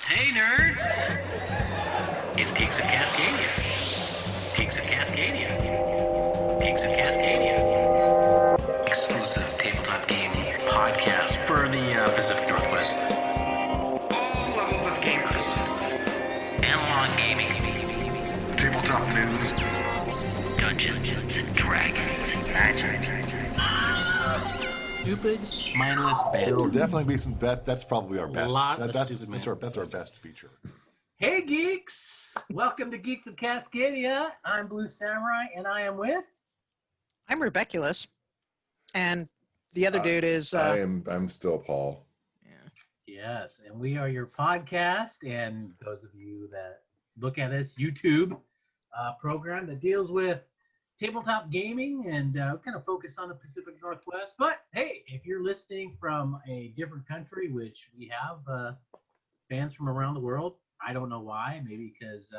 Hey nerds! It's Geeks of Cascadia. Geeks of Cascadia. Geeks of Cascadia. Exclusive tabletop gaming podcast for the Pacific Northwest. All levels of gamers. Analog gaming. Tabletop news. Dungeons and Dragons and magic. Stupid, mindless banter. There will definitely be some. That's probably our best. That's our best feature. Hey geeks! Welcome to Geeks of Cascadia. I'm Blue Samurai, and I am with. I'm Rebeculous, and the other dude is. I'm still Paul. Yes, and we are your podcast, and those of you that look at us, YouTube program that deals with tabletop gaming and kind of focus on the Pacific Northwest. But hey, if you're listening from a different country, which we have fans from around the world, I don't know why. Maybe because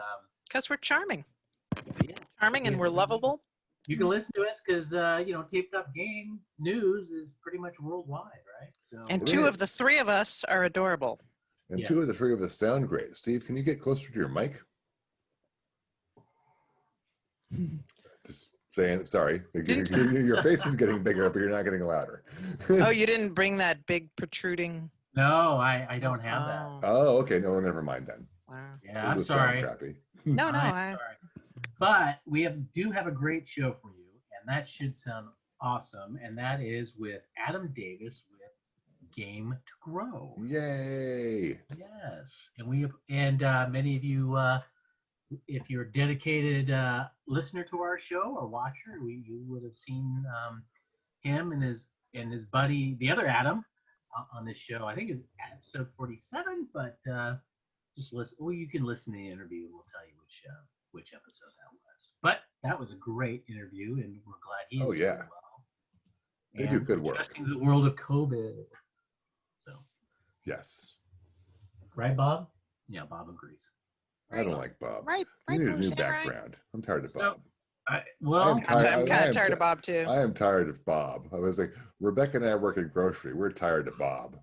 we're charming. Yeah, Charming and we're lovable. You can listen to us because tabletop game news is pretty much worldwide, right? So And two of the three of us are adorable. And Yes. two of the three of us sound great. Steve, can you get closer to your mic? Just saying, sorry. Your face is getting bigger, but you're not getting louder. Oh, you didn't bring that big protruding. no, I don't have that. Oh, okay. No, never mind then. Wow. Yeah, It I'm does sound sorry. Crappy. No, I'm sorry. But we do have a great show for you, and that should sound awesome. And that is with Adam Davis with Game to Grow. Yay! Yes, and many of you, if you're a dedicated listener to our show or watcher, you would have seen him and his buddy, the other Adam, on this show. I think it's episode 47, but just listen. Well, you can listen to the interview, and we'll tell you which episode that was. But that was a great interview, and we're glad he's doing well. They do good work. Adjusting to the world of COVID. So, Yes. right, Bob? Yeah, Bob agrees. I don't like Bob. Right. You need a Blue new Samurai. background. I'm tired of Bob. I'm I'm kind of tired of Bob too. I am tired of Bob. I was like, Rebecca and I work in grocery. We're tired of Bob.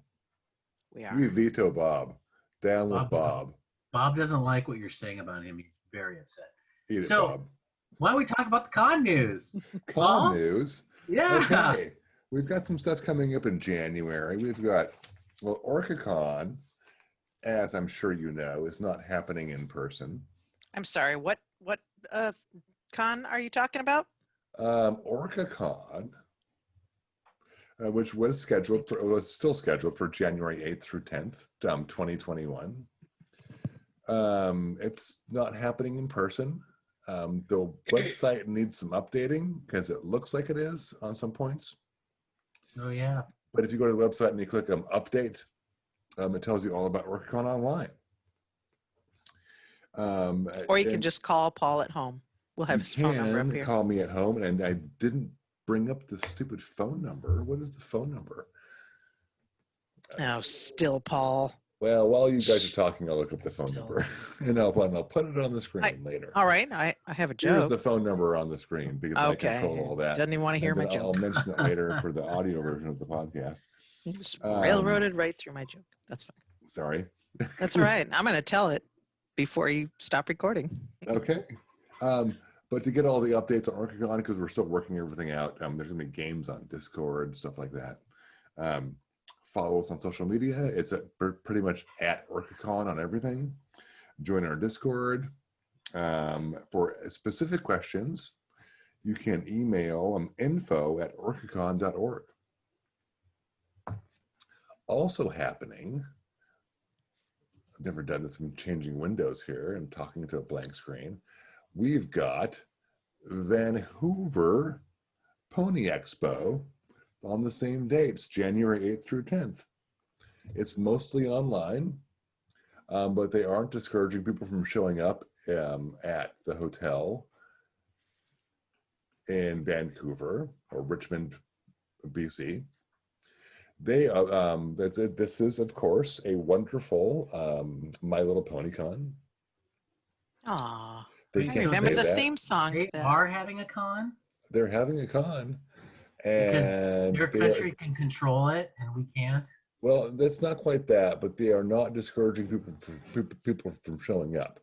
We are. We veto Bob. Down with Bob. Bob doesn't like what you're saying about him. He's very upset. Eat it, So- Bob. Why don't we talk about the con news? Con Bob? news. Yeah. Okay. We've got some stuff coming up in January. We've got, OrcaCon, as I'm sure you know, is not happening in person. I'm sorry. What con are you talking about? OrcaCon, which was still scheduled for January 8th through 10th, 2021. It's not happening in person. The website needs some updating because it looks like it is on some points. Oh yeah. But if you go to the website and you click on update, it tells you all about OrcaCon online. Or you can just call Paul at home. We'll have his phone number up here. Call me at home, and I didn't bring up the stupid phone number. What is the phone number? Oh, still Paul. Well, while you guys are talking, I'll look up the phone Still. number, and I'll put it on the screen later. All right. I have a Here's joke. the phone number on the screen because I Okay. control all that. Doesn't even want to hear And my then I'll joke. mention it later for the audio version of the podcast. You just railroaded right through my joke. That's fine. Sorry. That's all right. I'm going to tell it before you stop recording. Okay. But to get all the updates on OrcaCon, because we're still working everything out, there's going to be games on Discord, stuff like that. Follow us on social media. It's pretty much at OrcaCon on everything. Join our Discord. For specific questions, you can email info@orcacon.org. Also happening, I've never done this, I'm changing windows here and talking to a blank screen. We've got Vancouver Pony Expo on the same dates, January 8th through 10th. It's mostly online, but they aren't discouraging people from showing up at the hotel in Vancouver or Richmond, BC. This is, of course, a wonderful My Little Pony Con. Aw. They I can't Remember say the that. theme song. They to that. are having a con They're having a con, because and their country can control it and we can't. Well, that's not quite that, but they are not discouraging people from showing up.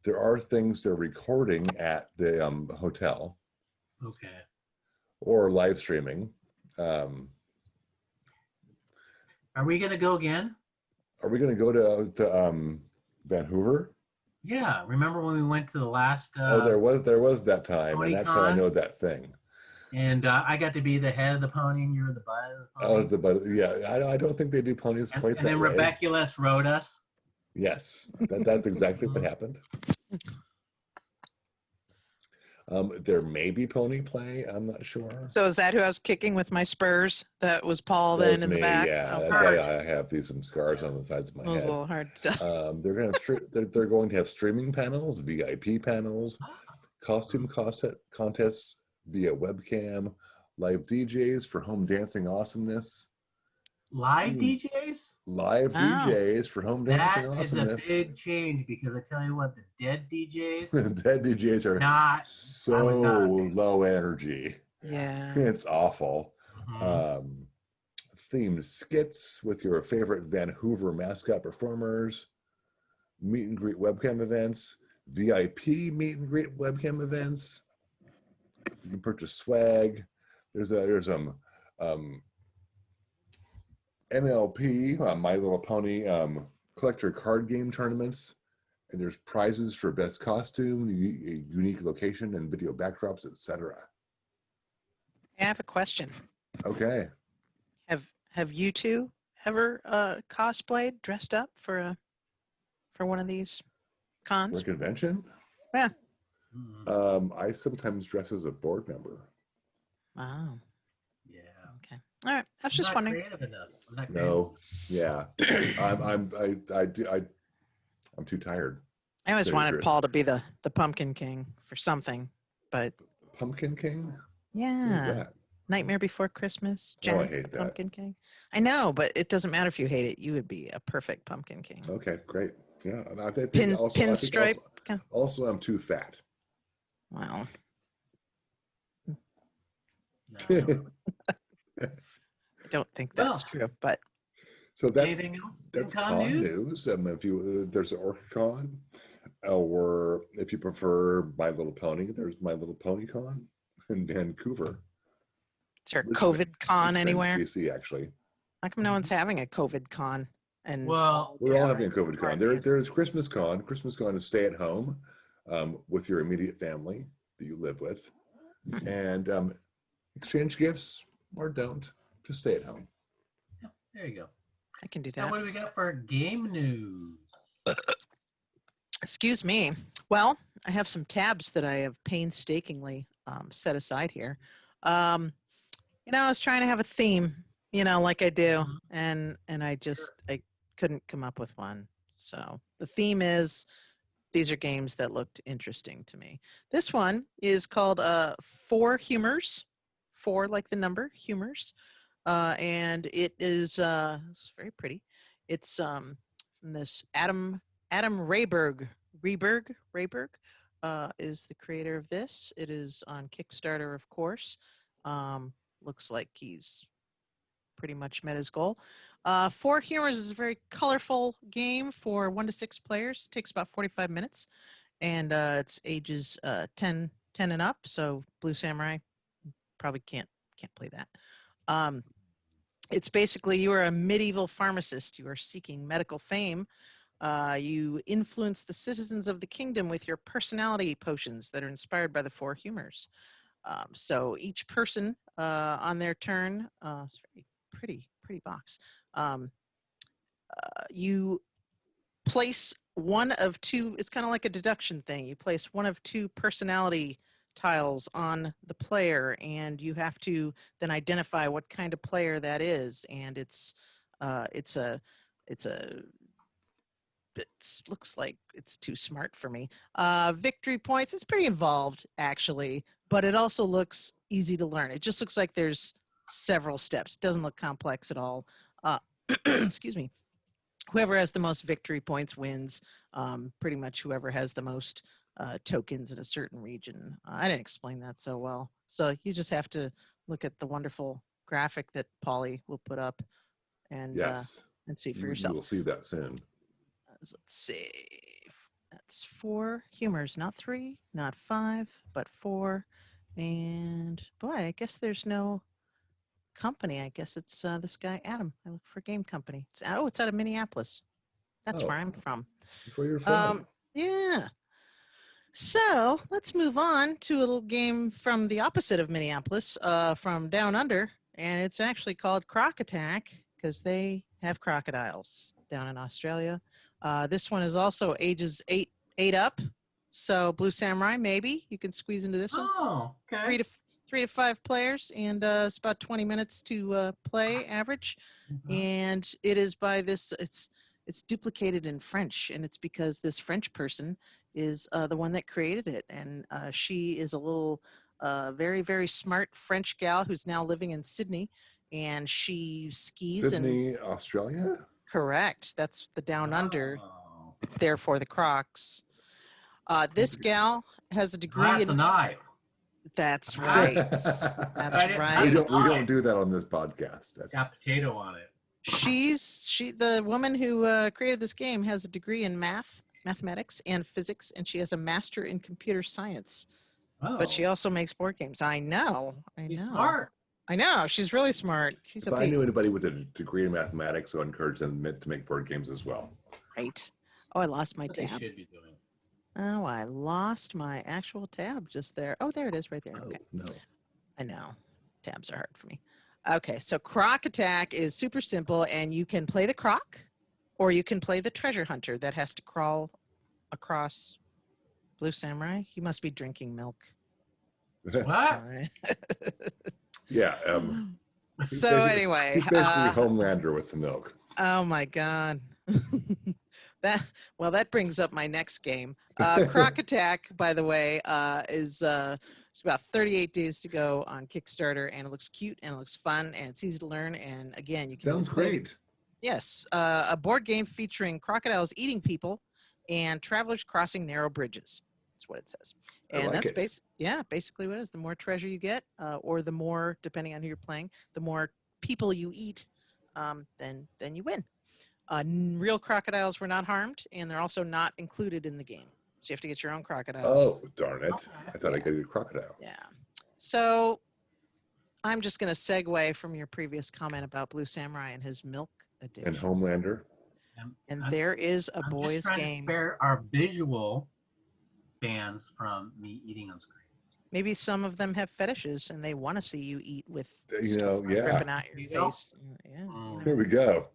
There are things they're recording at the hotel Okay. or live streaming. Um, Are we gonna go again? are we going to go to Vancouver? Yeah. Remember when we went to the last Oh, there was that time, and that's how I PonyCon? know that thing. And I got to be the head of the pony, and you were the butt of the Oh, pony. but yeah, I don't think they do ponies quite And then that way. Rebeculous rode us. Yes, that's exactly what happened. There may be pony play. I'm not sure. So is that who I was kicking with my spurs? That was Paul That then was in the me. back? Yeah, Okay. that's why I have some scars on the sides of my That was a head. little hard to They're going to have streaming panels, VIP panels, costume contests via webcam, live DJs for home dancing awesomeness, Live Ooh. DJs? live Wow. DJs for home dancing That is a awesomeness. big change because I tell you what, the dead DJs, Dead DJs are not, I was not a fan. low energy. Yeah. It's awful. Mhm. Themed skits with your favorite Vancouver mascot performers, meet and greet webcam events, VIP meet and greet webcam events. You can purchase swag. There's MLP, My Little Pony collector card game tournaments, and there's prizes for best costume, unique location, and video backdrops, etc. I have a question. Okay. Have you two ever cosplayed, dressed up for one of these For a cons? convention? Yeah. Mhm. I sometimes dress as a board member. Wow. Yeah. Okay. All right. I was I'm just not wondering. creative enough. I'm not creative. No, yeah, I'm too tired. I always Tell you the wanted truth. Paul to be the Pumpkin King for something, but Pumpkin King? What is yeah. that? Nightmare Before Christmas, Oh, I Jack hate the that. Pumpkin King. I know, but it doesn't matter if you hate it. You would be a perfect Pumpkin King. Okay, great. Yeah, and I think Pinstripe. also I'm too fat. Wow. No, I don't. I don't think Well, that's true, but So anything else in that's con con news? news. If you there's an OrcaCon, or if you prefer My Little Pony, there's My Little Pony Con in Vancouver. is there a Richmond- COVID con Richmond, anywhere? BC, actually. How come no one's having a COVID con? And Well, We're yeah, all having a right. COVID con. There's Christmas con. Christmas con is stay at home with your immediate family that you live with, and exchange gifts or don't. Just stay at home. There you go. I can do So that. what do we got for game news? Excuse me. Well, I have some tabs that I have painstakingly set aside here. I was trying to have a theme, like I do, Mhm. and I couldn't come up with one. So the theme is these are games that looked interesting to me. This one is called Four Humors, four like the number humors, and it is it's very pretty. It's from this Adam Rayberg is the creator of this. It is on Kickstarter, of course. Looks like he's pretty much met his goal. Four Humors is a very colorful game for 1 to 6 players. It takes about 45 minutes, and it's ages 10 and up. So Blue Samurai probably can't play that. It's basically you are a medieval pharmacist. You are seeking medical fame. You influence the citizens of the kingdom with your personality potions that are inspired by the Four Humors. So each person on their turn, it's a very pretty box. You place one of two. It's kind of like a deduction thing. You place one of two personality tiles on the player, and you have to then identify what kind of player that is. And it looks like it's too smart for me. Victory points. It's pretty involved actually, but it also looks easy to learn. It just looks like there's several steps. It doesn't look complex at all. Excuse me. Whoever has the most victory points wins. Pretty much whoever has the most tokens in a certain region. I didn't explain that so well. So you just have to look at the wonderful graphic that Polly will put up and Yes. see for You yourself. will see that soon. Let's see. That's 4 humors, not 3, not 5, but 4. And boy, I guess there's no company. I guess it's this guy Adam. I look for game company. It's out of Minneapolis. That's Oh. where I'm from. That's where you're from. Yeah. So let's move on to a little game from the opposite of Minneapolis, from down under, and it's actually called Croc Attack because they have crocodiles down in Australia. This one is also ages 8 up. So Blue Samurai, maybe you can squeeze into this one. Oh, okay. 3 to 5 players, and it's about 20 minutes to play average. And it is by this. It's duplicated in French, and it's because this French person is the one that created it, and she is a little, very very smart French gal who's now living in Sydney, and she skis. Sydney, Australia? Correct. That's the down under. Oh. Therefore, the Crocs. This gal has a degree That's in. a knife. That's right. That's we right. don't do that on this podcast. Got That's potato on it. The woman who created this game has a degree in mathematics and physics, and she has a master in computer science. Oh. But she also makes board games. I know. She's smart. I know. She's really smart. She's if okay. I knew anybody with a degree in mathematics, I would encourage them to make board games as well. Right. Oh, I lost my What they tab. should be doing. Oh, I lost my actual tab just there. Oh, there it is right there. Oh, Okay. no. I know. Tabs are hard for me. Okay, so Croc Attack is super simple, and you can play the croc, or you can play the treasure hunter that has to crawl across Blue Samurai. He must be drinking milk. What? All right. Yeah. So basically- anyway, He's basically Homelander with the milk. oh my God. That brings up my next game. Croc Attack, by the way, is it's about 38 days to go on Kickstarter, and it looks cute and it looks fun and it's easy to learn. And again, you can Sounds play- great. Yes, a board game featuring crocodiles eating people and travelers crossing narrow bridges. That's what it says. I And like that's it. basically what it is. The more treasure you get, or the more, depending on who you're playing, the more people you eat, then you win. Real crocodiles were not harmed, and they're also not included in the game. So you have to get your own crocodile. Oh, darn it. Okay. I thought I could get a crocodile. Yeah. So I'm just going to segue from your previous comment about Blue Samurai and his milk addiction. And Homelander. And I'm- there is a I'm boys' just trying game. to spare our visual fans from me eating on screen. Maybe some of them have fetishes and they want to see you eat with You stuff know, yeah. dripping out your You know? face. Yeah. Here we go.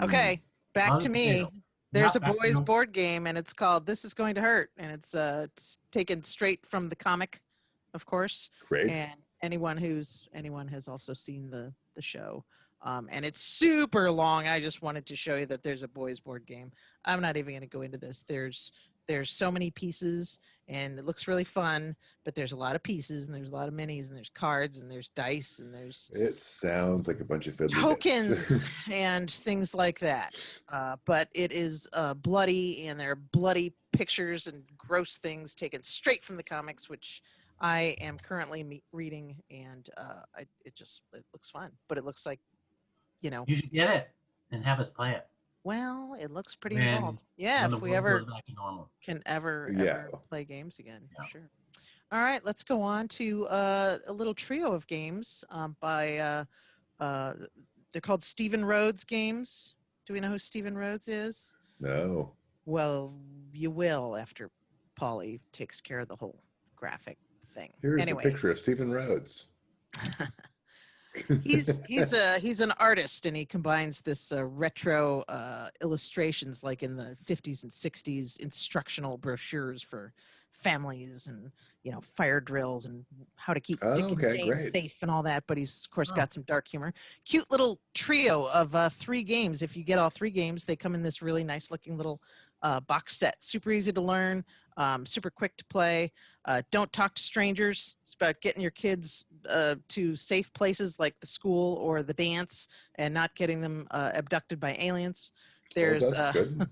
Okay, back On to the me. potato. There's Not a back to boys' no- board game, and it's called "This Is Going to Hurt," and it's taken straight from the comic, of course. Great. And anyone has also seen the show, and it's super long. I just wanted to show you that there's a boys' board game. I'm not even going to go into this. There's so many pieces, and it looks really fun. But there's a lot of pieces, and there's a lot of minis, and there's cards, and there's dice, and there's It sounds like a bunch of fiddly bits. tokens and things like that. But it is bloody, and there are bloody pictures and gross things taken straight from the comics, which I am currently reading, and it looks fun. But it looks like, You should get it and have us play it. well, it looks pretty When- involved. Yeah, when if the we world ever goes back to normal. can ever Yeah. play games again, for Yeah. sure. All right, let's go on to a little trio of games by they're called Stephen Rhodes games. Do we know who Stephen Rhodes is? No. Well, you will after Polly takes care of the whole graphic thing. Here's Anyway, a picture of Stephen Rhodes. he's an artist, and he combines this retro illustrations like in the 50s and 60s instructional brochures for families, and fire drills and how to keep Oh, Dick and okay, Jane great. safe and all that. But he's of course Oh. got some dark humor. Cute little trio of 3 games. If you get all 3 games, they come in this really nice looking little box set. Super easy to learn, super quick to play. Don't talk to strangers. It's about getting your kids to safe places like the school or the dance, and not getting them abducted by aliens. There's that's good.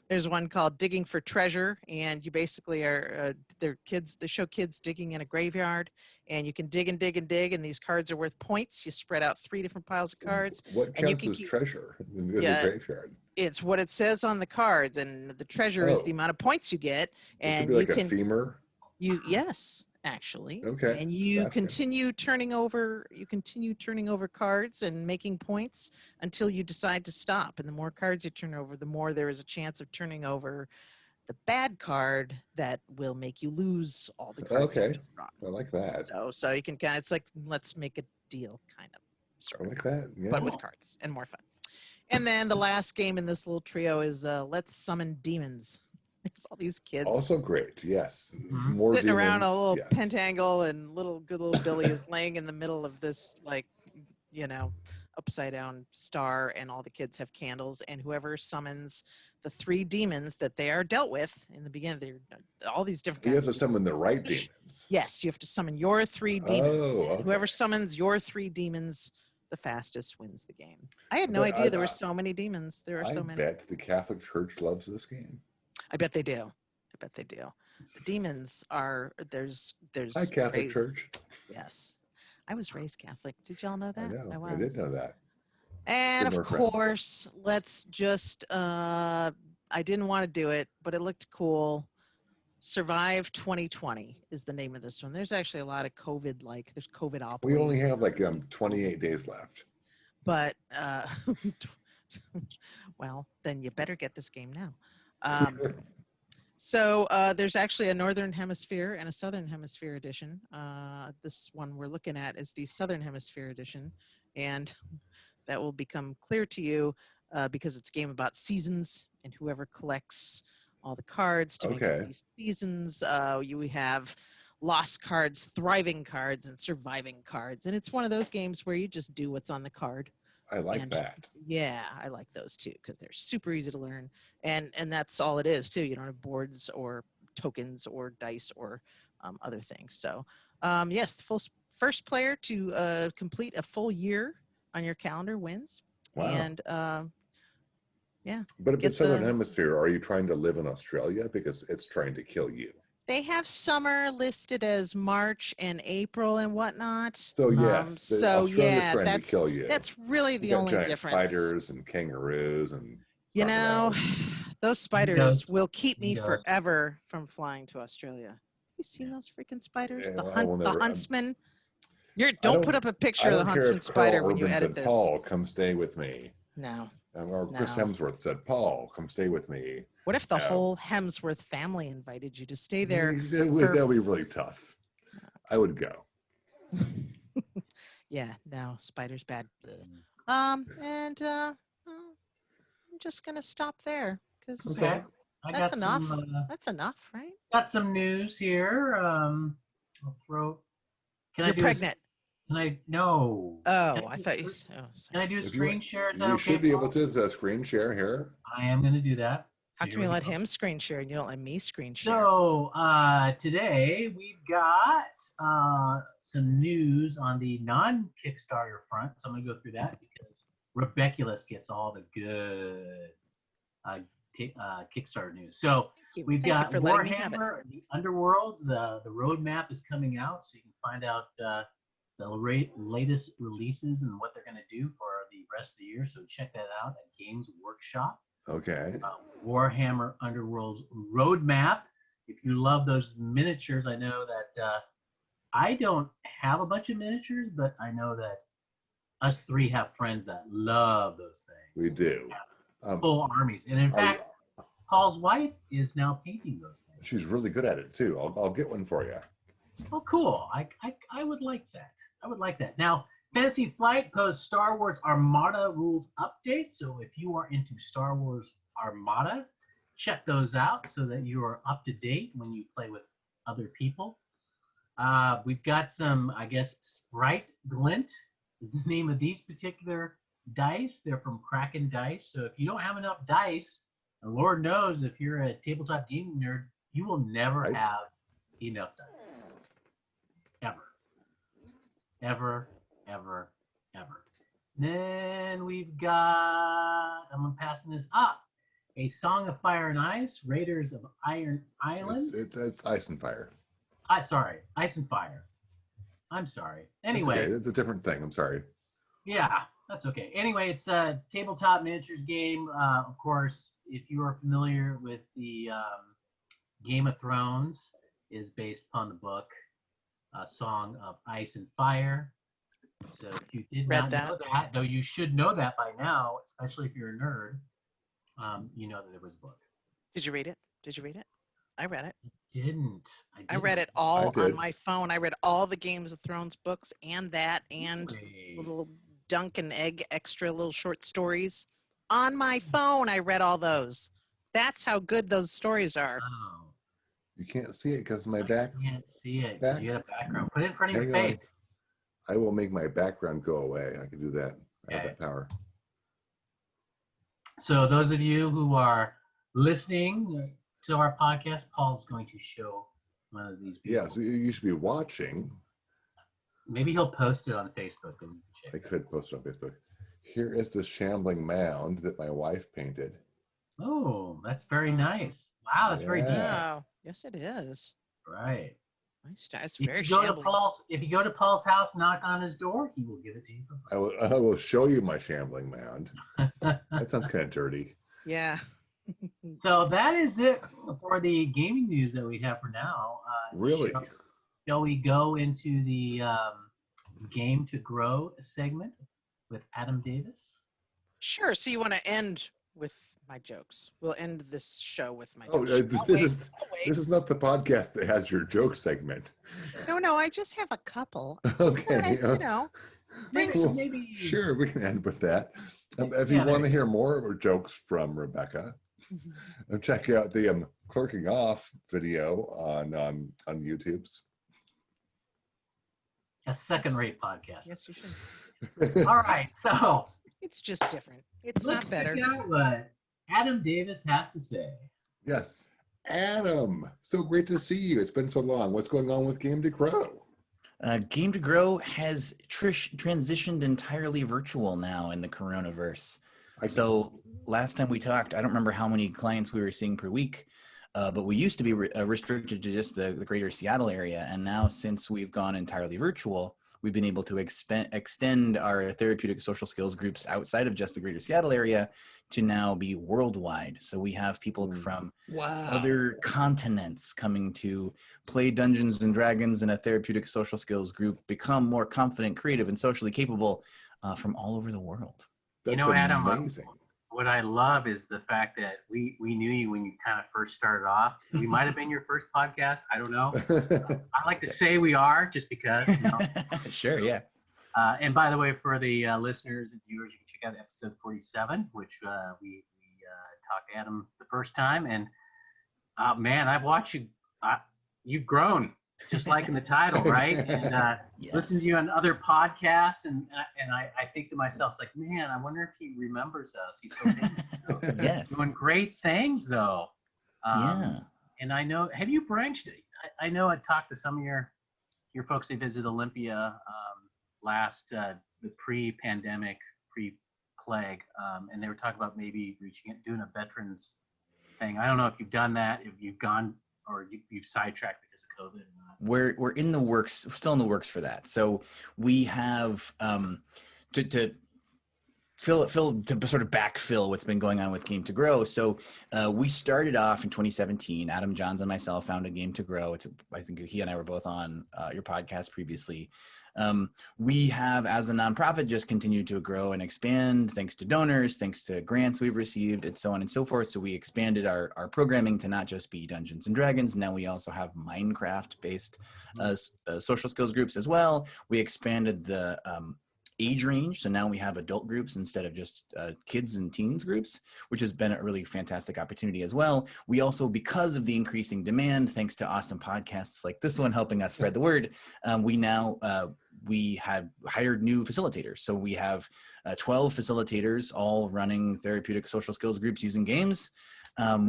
there's one called Digging for Treasure, and you basically are they're kids. They show kids digging in a graveyard, and you can dig and dig and dig, and these cards are worth points. You spread out 3 different piles of cards, What and you counts can as keep. treasure in the Yeah, graveyard? it's what it says on the cards, and the treasure is the Oh, amount of points you get, so it could and be you like a can femur. yes, actually. Okay, And just you asking. continue turning over cards and making points until you decide to stop. And the more cards you turn over, the more there is a chance of turning over the bad card that will make you lose all the cards you've Okay, just drawn. I like that. So you can kind of, it's like let's make a deal kind of I sort of, like that. Yeah. but with cards and more fun. And then the last game in this little trio is Let's Summon Demons. There's all these kids Also great. Yes. Mhm. More sitting around a demons. little Yes. pentangle, and good little Billy is laying in the middle of this, like, upside down star, and all the kids have candles, and whoever summons the 3 demons that they are dealt with in the beginning, they're all these different You have kinds to of summon the right demons. yes, you have to summon your 3 demons. Oh, And whoever okay. summons your 3 demons the fastest wins the game. I had no But idea there were so many demons. There are I so many. bet the Catholic Church loves this game. I bet they do. The demons are there's Hi, Catholic crazy. Church. Yes. I was raised Catholic. Did y'all know that? I know. was. I did know that. And Good of more friends. course, let's just I didn't want to do it, but it looked cool. Survive 2020 is the name of this one. There's actually a lot of there's COVID We only have like 28 days left. but well, then you better get this game now. So there's actually a Northern Hemisphere and a Southern Hemisphere edition. This one we're looking at is the Southern Hemisphere edition, and that will become clear to you because it's a game about seasons, and whoever collects all the cards to make up Okay. these seasons, you have lost cards, thriving cards, and surviving cards. And it's one of those games where you just do what's on the card. I like And that. yeah, I like those too because they're super easy to learn, and that's all it is too. You don't have boards or tokens or dice or other things. So yes, the first player to complete a full year on your calendar wins. Wow. And yeah, But if get it's Southern the- Hemisphere, are you trying to live in Australia? Because it's trying to kill you. they have summer listed as March and April and whatnot. So yes, so Australia's yeah, trying to kill you. that's really You the got only giant difference. spiders and kangaroos and You know, crocodiles. those spiders does. will keep me He does. forever from flying to Australia. You seen those freaking spiders? Yeah, The well, I will the never- huntsman. Don't don't- put up a picture I of the don't care huntsman if Carl spider when you Urban edit said, this. Paul, come stay with me. No. Or Chris No. Hemsworth said, Paul, come stay with me. What if the No. whole Hemsworth family invited you to stay there? That would be really tough. I would go. Yeah, no, spiders bad. And well, I'm just gonna stop there because Okay. I that's got enough. some That's enough, right? got some news here. I'll throw. Can I You're do? pregnant. Can I? No. Oh, Can I do- thought you. Oh, Can sorry. I do a If you screen want- share? Is that You okay? should be able Paul? to screen share here. I am going to do that. How So can here you we let go. him screen share and you don't let me screen share? So today we've got some news on the non-Kickstarter front. So I'm going to go through that because Rebeculous gets all the good Kickstarter news. So we've Thank you got for letting me have it. Warhammer, the Underworlds. The roadmap is coming out, so you can find out the latest releases and what they're going to do for the rest of the year. So check that out at Games Workshop. Okay. Warhammer Underworld's roadmap. If you love those miniatures, I know that I don't have a bunch of miniatures, but I know that us 3 have friends that love those things. We do. Full armies. And in fact, Paul's wife is now painting those things. She's really good at it too. I'll get one for you. Oh, cool. I would like that. I would like that. Now, Fantasy Flight posts Star Wars Armada rules update. So if you are into Star Wars Armada, check those out so that you are up to date when you play with other people. We've got some, I guess, Sprite Glint is the name of these particular dice. They're from Kraken Dice. So if you don't have enough dice, and Lord knows if you're a tabletop gaming nerd, you will never Right. have enough dice. Ever. Ever, ever, ever. Then we've got, I'm passing this up. A Song of Fire and Ice, Raiders of Iron Island. It's Ice and Fire. Sorry, Ice and Fire. I'm sorry. It's Anyway, okay. It's a different thing. I'm sorry. yeah, that's okay. Anyway, it's a tabletop miniatures game. Of course, if you are familiar with the Game of Thrones, is based upon the book Song of Ice and Fire. So if you did Read not that. know that, though you should know that by now, especially if you're a nerd, you know that there was a book. Did you read it? Did you read it? I read it. Didn't. I read didn't. it all on did. my phone. I read all the Games of Thrones books and that and Wait. little dunk and egg extra little short stories. On my phone, I read all those. That's how good those stories are. Oh, You can't see it because of my I back. can't see it. 'Cause back. you got a background. Put it in front of your Hang on. face. I will make my background go away. I can do that. I have Okay. that power. So those of you who are listening to our podcast, Paul's going to show one of these. Yeah, beautiful- so you should be watching. Maybe he'll post it on Facebook. And check I it. could post it on Facebook. Here is the shambling mound that my wife painted. Oh, that's very nice. Wow, that's very Yeah. detailed. Wow. Yes, it is. Right. Nice. It's If very you go to shambling. Paul's, if you go to Paul's house, knock on his door, he will give it to you. I will show you my shambling mound. That sounds kind of dirty. Yeah. So that is it for the gaming news that we have for now. Really? Shall we go into the Game to Grow segment with Adam Davis? Sure. So you want to end with my jokes? We'll end this show with my Oh, jokes. this is not the podcast that has your joke segment. No, I just have a couple. Okay. You know, bring Cool. some. Maybe. Sure, we can end with that. If you Yeah, want to hear more jokes from Rebecca, check out the clerking off video on YouTube's. A second-rate podcast. Yes, you should. All right, so It's just different. It's let's not better. check out what Adam Davis has to say. Yes. Adam, so great to see you. It's been so long. What's going on with Game to Grow? Game to Grow has transitioned entirely virtual now in the coronavirus. So last time we talked, I don't remember how many clients we were seeing per week, but we used to be restricted to just the greater Seattle area. And now since we've gone entirely virtual, we've been able to extend our therapeutic social skills groups outside of just the greater Seattle area to now be worldwide. So we have people from other continents coming to play Dungeons and Dragons in a therapeutic social skills group, become more confident, creative, and socially capable from all over the world. That's You know, Adam, amazing. what I love is the fact that we knew you when you kind of first started off. We might have been your first podcast. I don't know. I like to say we are just because. You know. Sure, yeah. And by the way, for the listeners and viewers, you can check out episode 47, which we talked to Adam the first time. And man, I've watched you. You've grown, just like in the title, right? And Yes. listen to you on other podcasts, and I think to myself, it's like, man, I wonder if he remembers us. He's so big. Yes. Doing great things, though. Yeah. And I know, have you branched? I know I talked to some of your folks. They visited Olympia last the pre-pandemic, pre-plague, and they were talking about maybe doing a veterans thing. I don't know if you've done that, if you've gone or you've sidetracked because of COVID or not. We're in the works, still in the works for that. So we have to fill to sort of backfill what's been going on with Game to Grow. So we started off in 2017. Adam Johns and myself founded Game to Grow. I think he and I were both on your podcast previously. We have, as a nonprofit, just continued to grow and expand thanks to donors, thanks to grants we've received, and so on and so forth. So we expanded our programming to not just be Dungeons and Dragons. Now we also have Minecraft-based social skills groups as well. We expanded the age range. So now we have adult groups instead of just kids and teens groups, which has been a really fantastic opportunity as well. We also, because of the increasing demand, thanks to awesome podcasts like this one helping us spread the word, we have hired new facilitators. So we have 12 facilitators all running therapeutic social skills groups using games.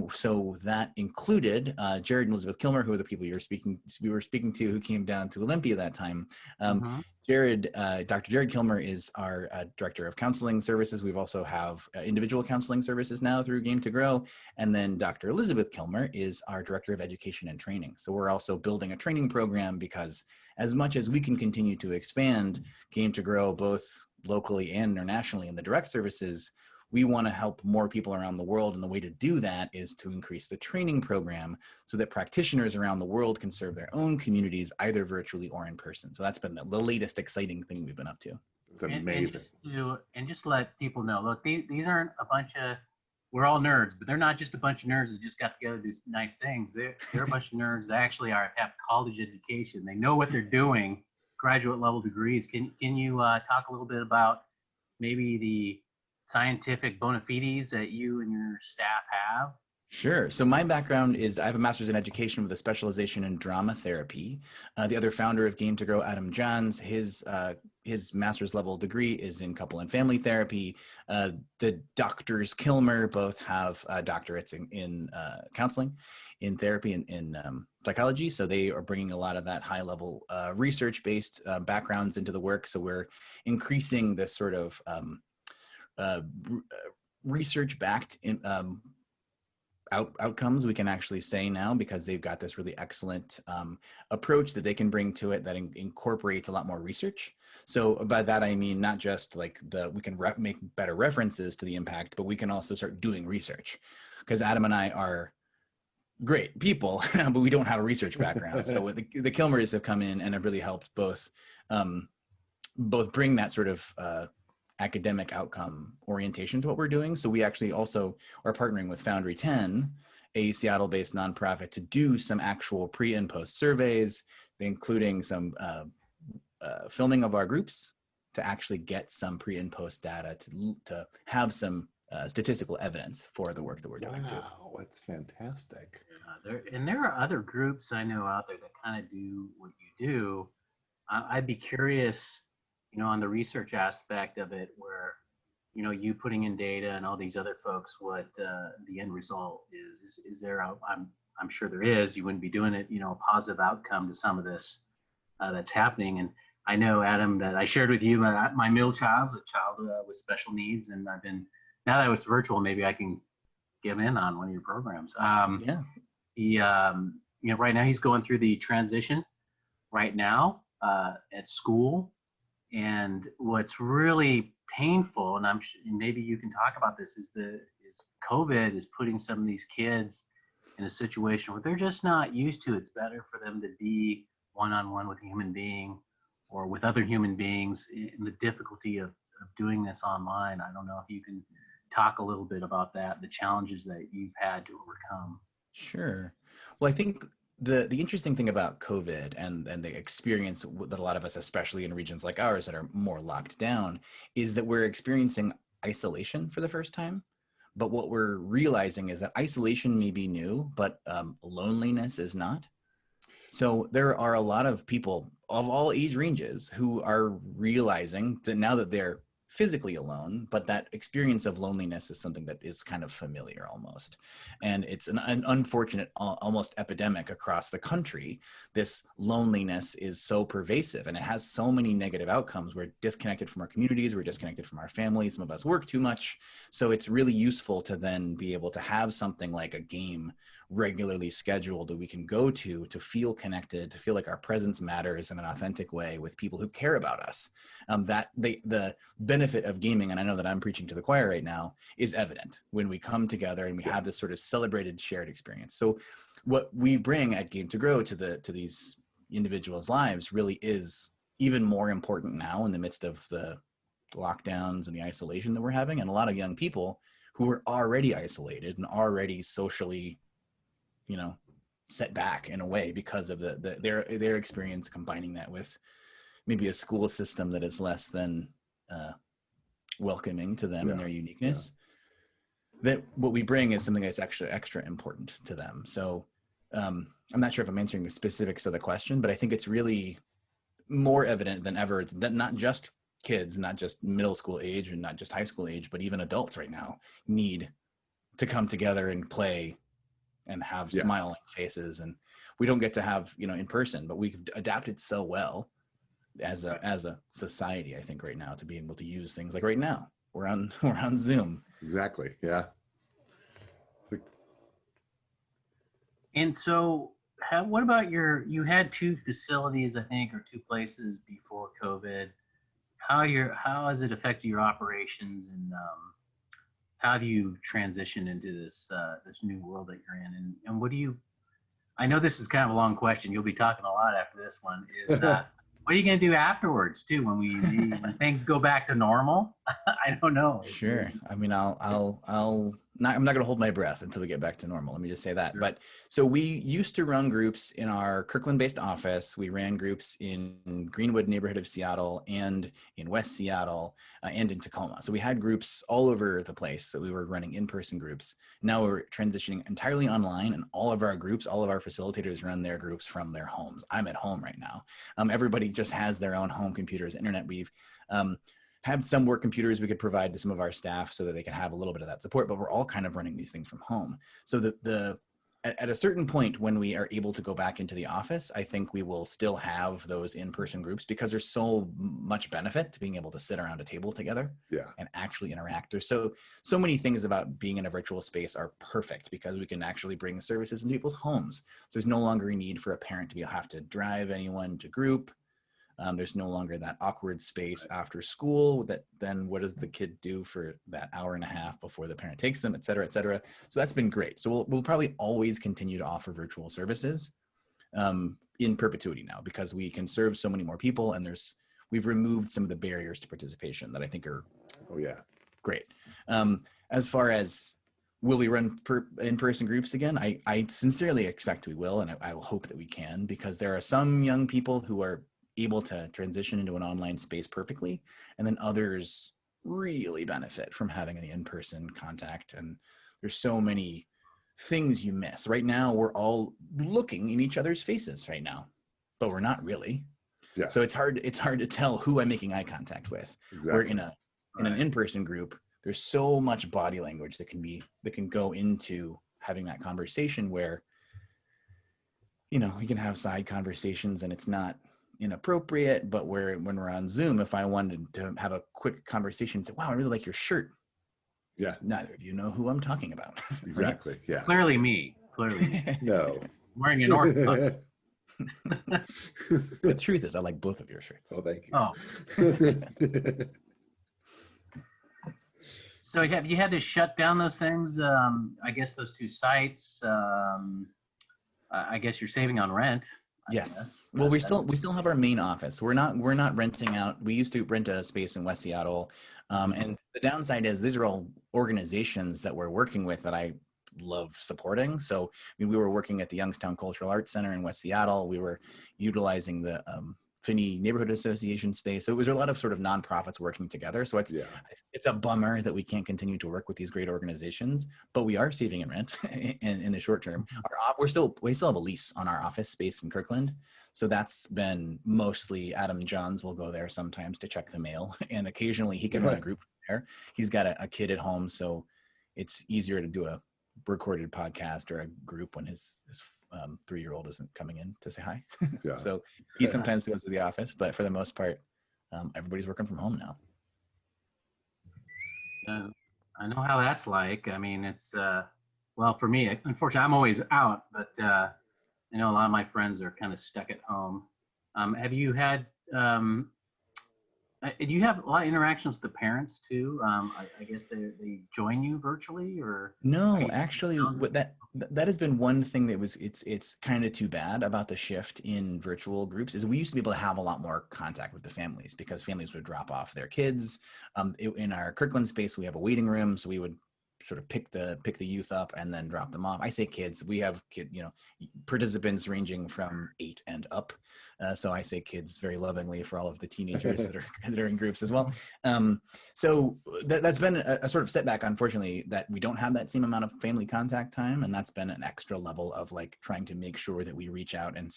So that included Jared and Elizabeth Kilmer, who are the people we were speaking to, who came down to Olympia that time. Dr. Jared Kilmer is our director of counseling services. We've also have individual counseling services now through Game to Grow. And then Dr. Elizabeth Kilmer is our director of education and training. So we're also building a training program, because as much as we can continue to expand Game to Grow, both locally and internationally in the direct services, we want to help more people around the world. And the way to do that is to increase the training program so that practitioners around the world can serve their own communities, either virtually or in person. So that's been the latest exciting thing we've been up to. It's amazing. And just let people know, look, these aren't a bunch of, we're all nerds, but they're not just a bunch of nerds that just got together to do nice things. They're a bunch of nerds that actually have college education. They know what they're doing, graduate level degrees. Can you talk a little bit about maybe the scientific bona fides that you and your staff have? Sure. So my background is I have a master's in education with a specialization in drama therapy. The other founder of Game to Grow, Adam Johns, his master's level degree is in couple and family therapy. The doctors Kilmer both have doctorates in counseling, in therapy, and in psychology. So they are bringing a lot of that high level research-based backgrounds into the work. So we're increasing this sort of research-backed outcomes, we can actually say now, because they've got this really excellent approach that they can bring to it that incorporates a lot more research. So by that, I mean, not just like we can make better references to the impact, but we can also start doing research, because Adam and I are great people, but we don't have a research background. So the Kilmers have come in and have really helped both bring that sort of academic outcome orientation to what we're doing. So we actually also are partnering with Foundry 10, a Seattle-based nonprofit, to do some actual pre and post surveys, including some filming of our groups, to actually get some pre and post data to have some statistical evidence for the work that we're doing too. Wow, that's fantastic. There are other groups I know out there that kind of do what you do. I'd be curious, on the research aspect of it, where, you putting in data and all these other folks, what the end result is. Is there I'm sure there is, you wouldn't be doing it, a positive outcome to some of this that's happening. And I know, Adam, that I shared with you, my middle child's a child with special needs. And now that it's virtual, maybe I can get in on one of your programs. Yeah. He, right now he's going through the transition right now at school. And what's really painful, and maybe you can talk about this, is COVID is putting some of these kids in a situation where they're just not used to. It's better for them to be one-on-one with a human being or with other human beings, in the difficulty of doing this online. I don't know if you can talk a little bit about that, the challenges that you've had to overcome. Sure. Well, I think the interesting thing about COVID and the experience that a lot of us, especially in regions like ours that are more locked down, is that we're experiencing isolation for the first time. But what we're realizing is that isolation may be new, but loneliness is not. So there are a lot of people of all age ranges who are realizing that now that they're physically alone, but that experience of loneliness is something that is kind of familiar almost. And it's an unfortunate, almost epidemic across the country. This loneliness is so pervasive and it has so many negative outcomes. We're disconnected from our communities, we're disconnected from our families, some of us work too much. So it's really useful to then be able to have something like a game regularly scheduled that we can go to feel connected, to feel like our presence matters in an authentic way with people who care about us. The benefit of gaming, and I know that I'm preaching to the choir right now, is evident when we come together and we have this sort of celebrated shared experience. So what we bring at Game to Grow to these individuals' lives really is even more important now in the midst of the lockdowns and the isolation that we're having, and a lot of young people who are already isolated and already socially set back in a way because of their experience, combining that with maybe a school system that is less than welcoming to them and their uniqueness. That what we bring is something that's actually extra important to them. So I'm not sure if I'm answering the specifics of the question, but I think it's really more evident than ever that not just kids, not just middle school age and not just high school age, but even adults right now need to come together and play and have Yes. smiling faces, and we don't get to have, in person, but we've adapted so well as a society, I think, right now, to be able to use things like right now we're on Zoom. Exactly. Yeah. And so, what about you had two facilities, I think, or two places before COVID. How has it affected your operations, and how do you transition into this new world that you're in? And what do you? I know this is kind of a long question. You'll be talking a lot after this one. Is what are you going to do afterwards too when things go back to normal? I don't know. Sure. I mean, I'm not going to hold my breath until we get back to normal. Let me just say that. Sure. But so we used to run groups in our Kirkland-based office. We ran groups in Greenwood neighborhood of Seattle and in West Seattle and in Tacoma. So we had groups all over the place. So we were running in-person groups. Now we're transitioning entirely online, and all of our facilitators run their groups from their homes. I'm at home right now. Everybody just has their own home computers, internet. We've had some work computers we could provide to some of our staff so that they can have a little bit of that support, but we're all kind of running these things from home. So at a certain point when we are able to go back into the office, I think we will still have those in-person groups because there's so much benefit to being able to sit around a table together and actually interact. There's so many things about being in a virtual space are perfect because we can actually bring services into people's homes. So there's no longer a need for a parent to have to drive anyone to group. There's no longer that awkward space after school that then what does the kid do for that hour and a half before the parent takes them, et cetera, et cetera. So that's been great. So we'll probably always continue to offer virtual services in perpetuity now because we can serve so many more people, and we've removed some of the barriers to participation that I think are great. As far as will we run in-person groups again? I sincerely expect we will, and I will hope that we can, because there are some young people who are able to transition into an online space perfectly, and then others really benefit from having the in-person contact. And there's so many things you miss. Right now, we're all looking in each other's faces right now, but we're not really. Yeah. So it's hard to tell who I'm making eye contact with. Exactly. We're in an in-person group. There's so much body language that can go into having that conversation where, we can have side conversations and it's not inappropriate, but when we're on Zoom, if I wanted to have a quick conversation and say, wow, I really like your shirt. Yeah. Neither of you know who I'm talking about. Exactly. Right? Yeah. Clearly me. No. I'm wearing an Orthodox. The truth is I like both of your shirts. Oh, thank you. Oh. So have you had to shut down those things? I guess those two sites. I guess you're saving on rent. Yes. Well, we still have our main office. We're not renting out. We used to rent a space in West Seattle, and the downside is these are all organizations that we're working with that I love supporting. So we were working at the Youngstown Cultural Arts Center in West Seattle. We were utilizing the Finney Neighborhood Association space. So it was a lot of sort of nonprofits working together. So it's a bummer that we can't continue to work with these great organizations, but we are saving in rent in the short term. We still have a lease on our office space in Kirkland. So that's been mostly Adam Johns will go there sometimes to check the mail, and occasionally he can run a group there. He's got a kid at home, so it's easier to do a recorded podcast or a group when his 3-year-old isn't coming in to say hi. So he sometimes goes to the office, but for the most part, everybody's working from home now. I know how that's like. I mean, it's well, for me, unfortunately, I'm always out, but I know a lot of my friends are kind of stuck at home. Have you had do you have a lot of interactions with the parents too? I guess they join you virtually, or no? Actually, that has been one thing that it's kind of too bad about the shift in virtual groups is we used to be able to have a lot more contact with the families because families would drop off their kids. In our Kirkland space, we have a waiting room, so we would sort of pick the youth up and then drop them off. I say kids, we have participants ranging from 8 and up. So I say kids very lovingly for all of the teenagers that are in groups as well. So that's been a sort of setback, unfortunately, that we don't have that same amount of family contact time. And that's been an extra level of like trying to make sure that we reach out and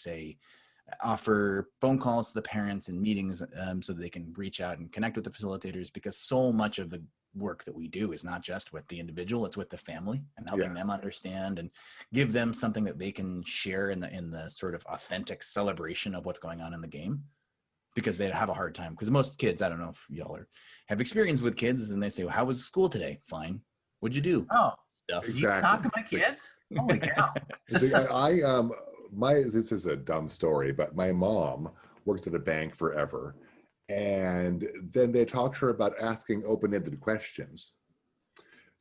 offer phone calls to the parents and meetings so that they can reach out and connect with the facilitators, because so much of the work that we do is not just with the individual, it's with the family and helping Yeah. them understand and give them something that they can share in the sort of authentic celebration of what's going on in the game, because they have a hard time. Because most kids, I don't know if y'all have experience with kids, and they say, well, how was school today? Fine. What'd you do? Oh, Stuff. you talk to my It's like- kids? Holy cow. It's like, this is a dumb story, but my mom worked at a bank forever, and then they talked to her about asking open-ended questions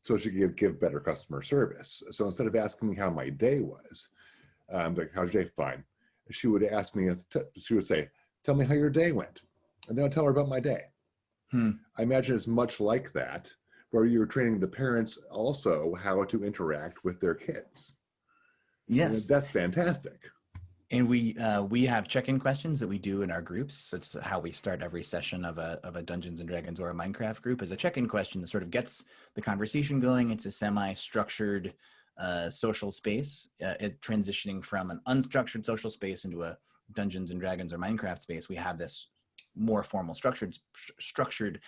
so she could give better customer service. So instead of asking me how my day was, like, how's your day? Fine. She would ask me, she would say, tell me how your day went. And then I'll tell her about my day. I imagine it's much like that, where you're training the parents also how to interact with their kids. Yes. And that's fantastic. And we have check-in questions that we do in our groups. It's how we start every session of a Dungeons and Dragons or a Minecraft group, is a check-in question that sort of gets the conversation going. It's a semi-structured social space, transitioning from an unstructured social space into a Dungeons and Dragons or Minecraft space. We have this more formal structured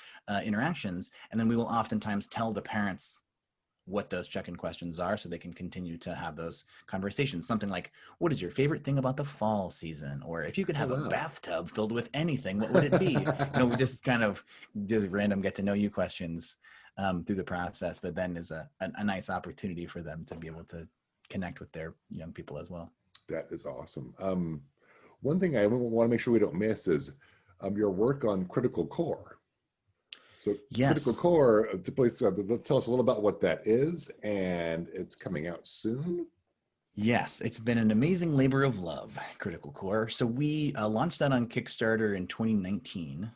interactions, and then we will oftentimes tell the parents what those check-in questions are so they can continue to have those conversations. Something like, what is your favorite thing about the fall season? Or if you could have a bathtub filled with anything, what would it be? We just kind of do random get to know you questions through the process that then is a nice opportunity for them to be able to connect with their young people as well. That is awesome. One thing I want to make sure we don't miss is your work on Critical Core. So Yes. Critical Core, please tell us a little about what that is, and it's coming out soon. Yes, it's been an amazing labor of love, Critical Core. So we launched that on Kickstarter in 2019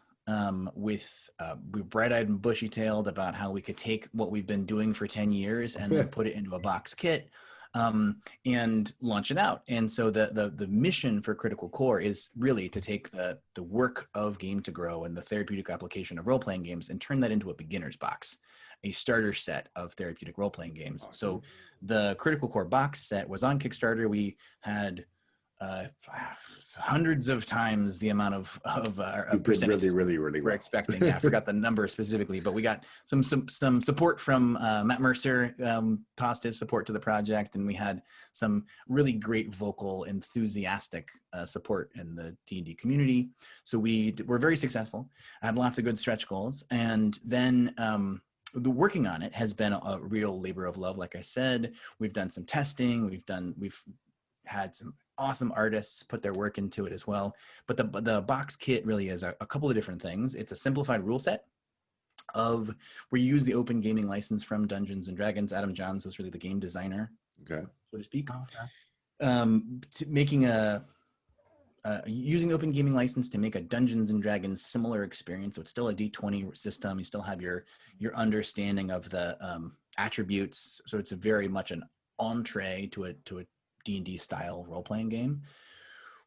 with we were bright-eyed and bushy-tailed about how we could take what we've been doing for 10 years and then put it into a box kit and launch it out. And so the mission for Critical Core is really to take the work of Game to Grow and the therapeutic application of role-playing games and turn that into a beginner's box, a starter set of therapeutic role-playing games. Awesome. So the Critical Core box set was on Kickstarter. We had hundreds of times the amount of percentage really we're well. expecting. Yeah, I forgot the number specifically, but we got some support from Matt Mercer, tossed his support to the project, and we had some really great vocal, enthusiastic support in the D&D community. So we were very successful. I had lots of good stretch goals, and then the working on it has been a real labor of love. Like I said, we've done some testing. We've had some awesome artists put their work into it as well. But the box kit really is a couple of different things. It's a simplified rule set of where you use the open gaming license from Dungeons and Dragons. Adam Johns was really the game designer, Okay. so to speak. Okay. Making using the open gaming license to make a Dungeons and Dragons similar experience. So it's still a D20 system. You still have your understanding of the attributes. So it's very much an entree to a D&D style role-playing game.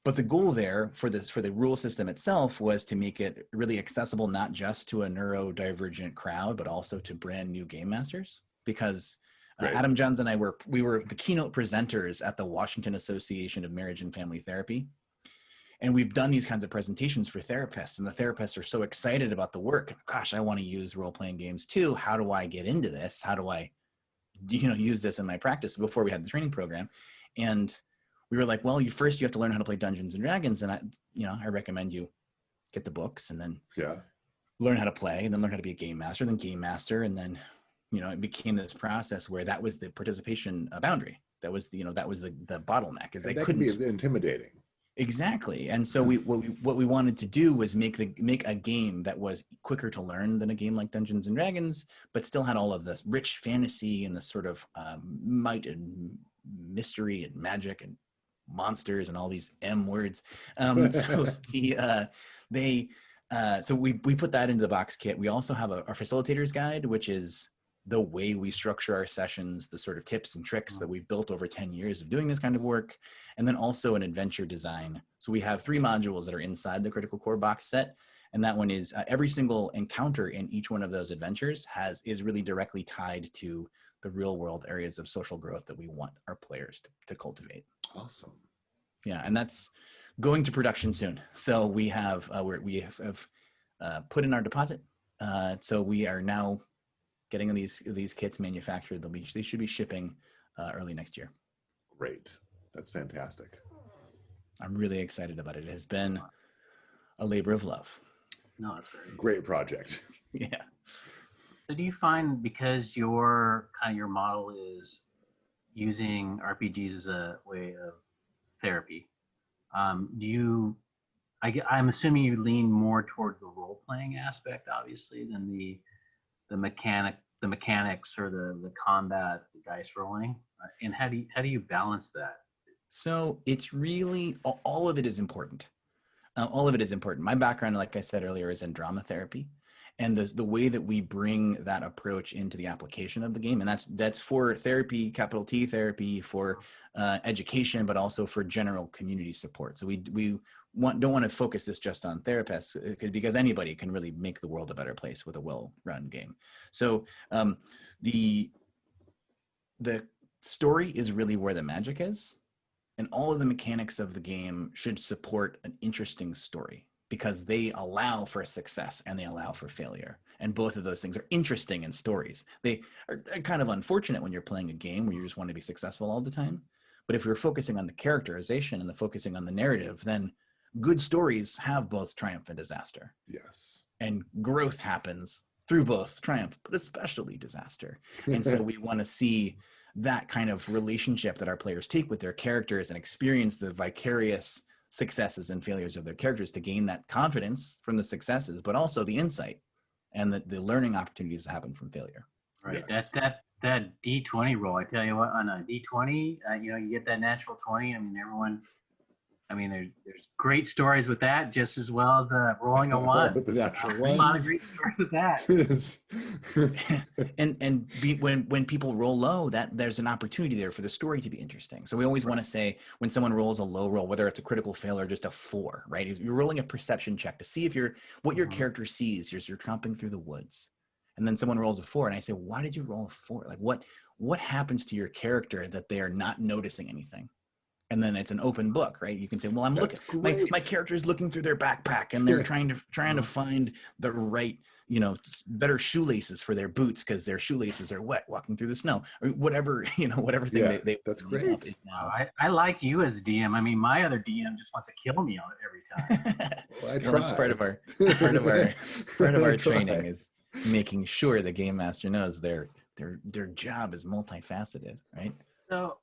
But the goal there for the rule system itself was to make it really accessible, not just to a neurodivergent crowd, but also to brand new game masters. Because Right. Adam Johns and I were the keynote presenters at the Washington Association of Marriage and Family Therapy. And we've done these kinds of presentations for therapists, and the therapists are so excited about the work. Gosh, I want to use role-playing games too. How do I get into this? How do I, use this in my practice? Before we had the training program. And we were like, well, you have to learn how to play Dungeons and Dragons. And I recommend you get the books and then learn how to play, and then learn how to be a game master, then game master. And then, it became this process where that was the participation boundary. That was the bottleneck, is they couldn't. That can be intimidating. Exactly. And so what we wanted to do was make a game that was quicker to learn than a game like Dungeons and Dragons, but still had all of this rich fantasy and the sort of might and mystery and magic and monsters and all these M words. So we put that into the box kit. We also have our facilitator's guide, which is the way we structure our sessions, the sort of tips and tricks that we've built over 10 years of doing this kind of work, and then also an adventure design. So we have 3 modules that are inside the Critical Core box set, and that one is every single encounter in each one of those adventures is really directly tied to the real world areas of social growth that we want our players to cultivate. Awesome. Yeah, and that's going to production soon. So we have put in our deposit. So we are now getting these kits manufactured. They should be shipping early next year. Great. That's fantastic. I'm really excited about it. It has been a labor of love. No, it's very Great project. Yeah. So do you find, because your model is using RPGs as a way of therapy, I'm assuming you lean more toward the role playing aspect, obviously, than the mechanics or the combat, the dice rolling. And how do you balance that? So it's really all of it is important. All of it is important. My background, like I said earlier, is in drama therapy, and the way that we bring that approach into the application of the game, and that's for therapy, capital T therapy, for education, but also for general community support. So we don't want to focus this just on therapists, because anybody can really make the world a better place with a well-run game. So the story is really where the magic is. And all of the mechanics of the game should support an interesting story, because they allow for success and they allow for failure. And both of those things are interesting in stories. They are kind of unfortunate when you're playing a game where you just want to be successful all the time. But if you're focusing on the characterization and focusing on the narrative, then good stories have both triumph and disaster. Yes. And growth happens through both triumph, but especially disaster. And so we want to see that kind of relationship that our players take with their characters and experience the vicarious successes and failures of their characters to gain that confidence from the successes, but also the insight and the learning opportunities that happen from failure. Right. Yes. That D20 roll, I tell you what, on a D20, you get that natural 20. There's great stories with that, just as well as rolling a one. The natural A lot of ones. great stories with that. When people roll low, that there's an opportunity there for the story to be interesting. So we always want to say, when someone rolls a low roll, whether it's a critical fail or just a 4, right? If you're rolling a perception check to see if what your character sees, you're tromping through the woods, and then someone rolls a 4, and I say, why did you roll a 4? Like what happens to your character that they are not noticing anything? And then it's an open book, right? You can say, well, I'm looking, my character is looking through their backpack, and they're trying to find the right, better shoelaces for their boots because their shoelaces are wet walking through the snow, or whatever, whatever thing they that's great. is now. I like you as a DM. My other DM just wants to kill me every time. Well, That's part of our training is making sure the game master knows their job is multifaceted, right? So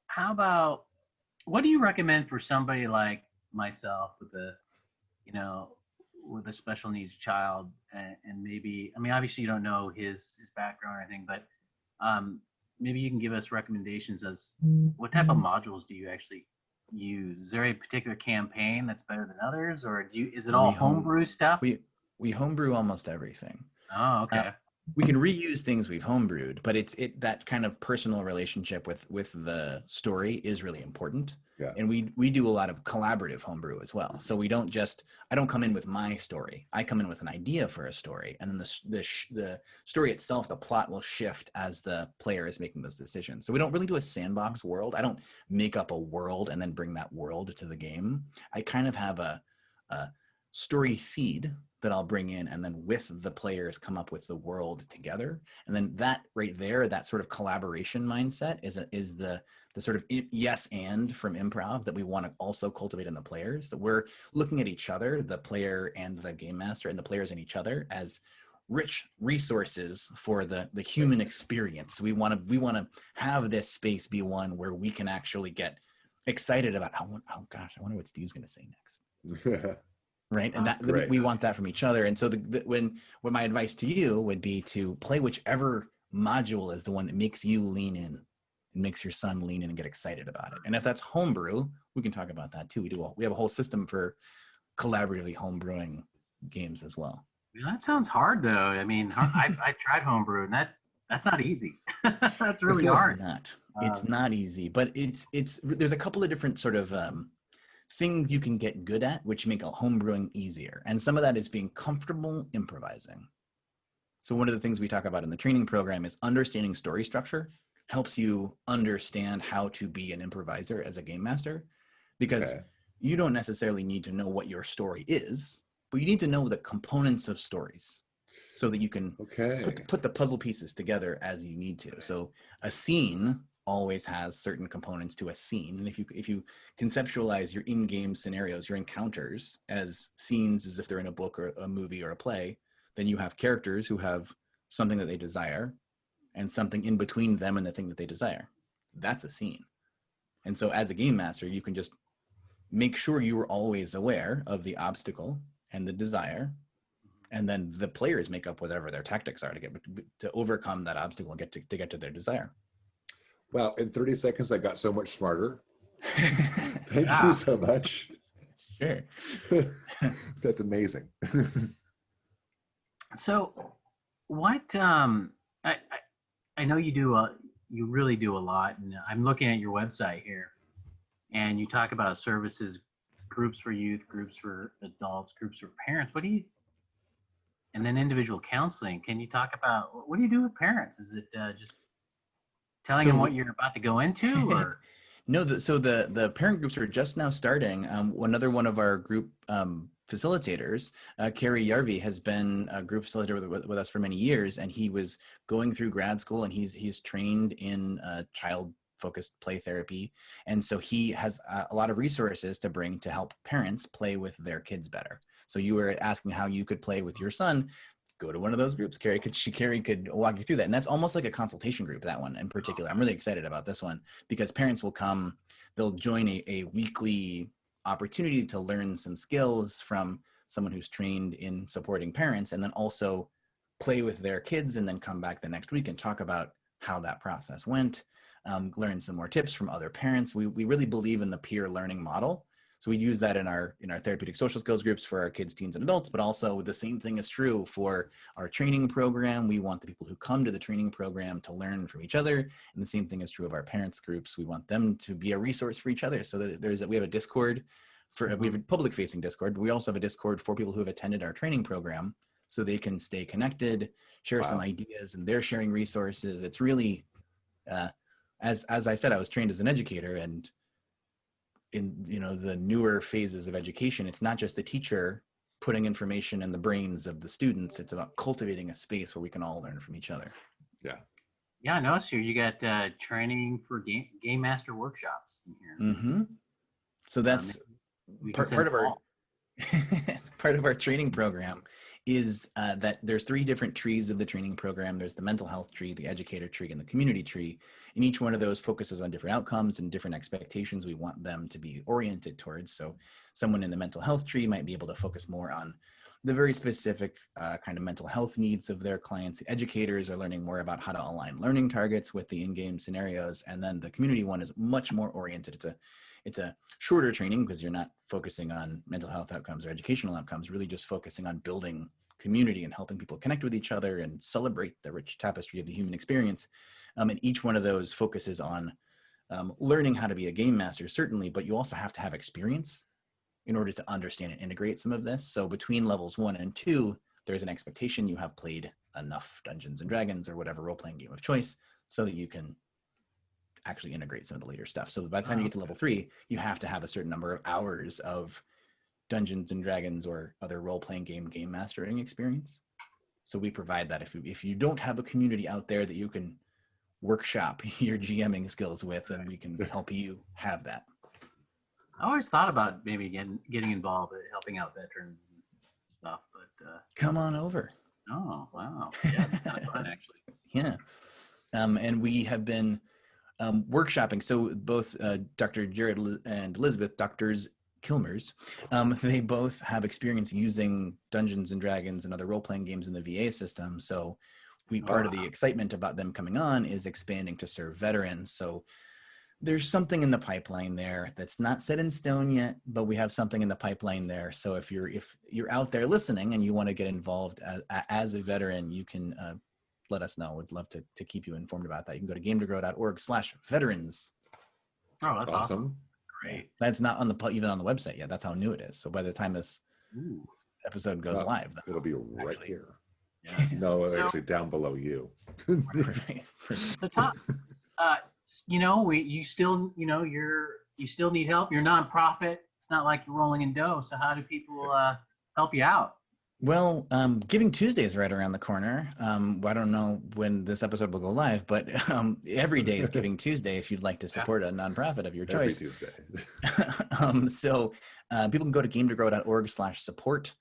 what do you recommend for somebody like myself with a special needs child, and maybe, obviously you don't know his background or anything, but maybe you can give us recommendations as what type of modules do you actually use? Is there a particular campaign that's better than others, or is it all homebrew stuff? We homebrew almost everything. Oh, okay. We can reuse things we've homebrewed, but that kind of personal relationship with the story is really important. Yeah. And we do a lot of collaborative homebrew as well. So I don't come in with my story. I come in with an idea for a story, and then the story itself, the plot will shift as the player is making those decisions. So we don't really do a sandbox world. I don't make up a world and then bring that world to the game. I kind of have a story seed that I'll bring in, and then with the players come up with the world together. And then that right there, that sort of collaboration mindset is the sort of yes and from improv that we want to also cultivate in the players, that we're looking at each other, the player and the game master and the players and each other, as rich resources for the human experience. We want to have this space be one where we can actually get excited about, oh gosh, I wonder what Steve's going to say next. Right. And we want that from each other. And so when my advice to you would be to play whichever module is the one that makes you lean in and makes your son lean in and get excited about it. And if that's homebrew, we can talk about that too. We have a whole system for collaboratively homebrewing games as well. That sounds hard though. I tried homebrew, and that's not easy. That's really hard. It's not easy, but there's a couple of different sort of things you can get good at, which make a homebrewing easier. And some of that is being comfortable improvising. So one of the things we talk about in the training program is understanding story structure helps you understand how to be an improviser as a game master, because you don't necessarily need to know what your story is, but you need to know the components of stories. so that you can Okay. put the puzzle pieces together as you need to. So a scene always has certain components to a scene, and if you conceptualize your in-game scenarios, your encounters, as scenes as if they're in a book or a movie or a play, then you have characters who have something that they desire and something in between them and the thing that they desire. That's a scene. And so as a game master, you can just make sure you are always aware of the obstacle and the desire, and then the players make up whatever their tactics are to overcome that obstacle and get to their desire. Well, in 30 seconds, I got so much smarter. Thank Yeah. you so much. Sure. That's amazing. So, what I know you really do a lot, and I'm looking at your website here, and you talk about services, groups for youth, groups for adults, groups for parents. And then individual counseling. Can you talk about what do you do with parents? Is it just telling them what you're about to go into, or? No, so the parent groups are just now starting. Another one of our group facilitators, Carrie Yarvey, has been a group facilitator with us for many years, and he was going through grad school, and he's trained in child-focused play therapy, and so he has a lot of resources to bring to help parents play with their kids better. So you were asking how you could play with your son. Go to one of those groups. Carrie could walk you through that. And that's almost like a consultation group, that one in particular. I'm really excited about this one because parents will come, they'll join a weekly opportunity to learn some skills from someone who's trained in supporting parents, and then also play with their kids, and then come back the next week and talk about how that process went, learn some more tips from other parents. We really believe in the peer learning model. So we use that in our therapeutic social skills groups for our kids, teens, and adults, but also the same thing is true for our training program. We want the people who come to the training program to learn from each other. And the same thing is true of our parents groups. We want them to be a resource for each other. So that we have a Discord we have a public facing Discord, but we also have a Discord for people who have attended our training program so they can stay connected, share some ideas, and they're sharing resources. It's really, as I said, I was trained as an educator, and in the newer phases of education, it's not just the teacher putting information in the brains of the students. It's about cultivating a space where we can all learn from each other. Yeah, I noticed here you got training for game master workshops in here. Mm-hmm. So that's part of our part of our training program is that there's 3 different trees of the training program. There's the mental health tree, the educator tree, and the community tree. And each one of those focuses on different outcomes and different expectations we want them to be oriented towards. So someone in the mental health tree might be able to focus more on the very specific kind of mental health needs of their clients. The educators are learning more about how to align learning targets with the in-game scenarios. And then the community one is much more oriented. It's a shorter training because you're not focusing on mental health outcomes or educational outcomes, really just focusing on building community and helping people connect with each other and celebrate the rich tapestry of the human experience. And each one of those focuses on learning how to be a game master, certainly, but you also have to have experience in order to understand and integrate some of this. So between levels 1 and 2, there's an expectation you have played enough Dungeons and Dragons or whatever role-playing game of choice so that you can actually integrate some of the later stuff. So by the time you get to level 3, you have to have a certain number of hours of Dungeons and Dragons or other role-playing game mastering experience. So we provide that if you don't have a community out there that you can workshop your GMing skills with, then we can help you have that. I always thought about maybe getting involved with helping out veterans and stuff, but come on over. Oh, wow. Yeah, it's kind of fun, actually. Yeah. And we have been workshopping. So both Dr. Jared and Elizabeth, Doctors Kilmers, they both have experience using Dungeons and Dragons and other role-playing games in the VA system. So part of the excitement about them coming on is expanding to serve veterans. So there's something in the pipeline there that's not set in stone yet, but we have something in the pipeline there. So if you're out there listening and you want to get involved as a veteran, you can let us know. We'd love to keep you informed about that. You can go to gametogrow.org/veterans. Oh, that's awesome. Great. That's not even on the website yet. That's how new it is. So by the time this episode goes live, it'll be right here. Yeah. No, actually down below you. Perfect. So Tom, you still need help. You're a nonprofit. It's not like you're rolling in dough. So how do people help you out? Well, Giving Tuesday is right around the corner. I don't know when this episode will go live, but every day is Giving Tuesday if you'd like to support a nonprofit of your Every choice. Tuesday. People can go to gametogrow.org/support.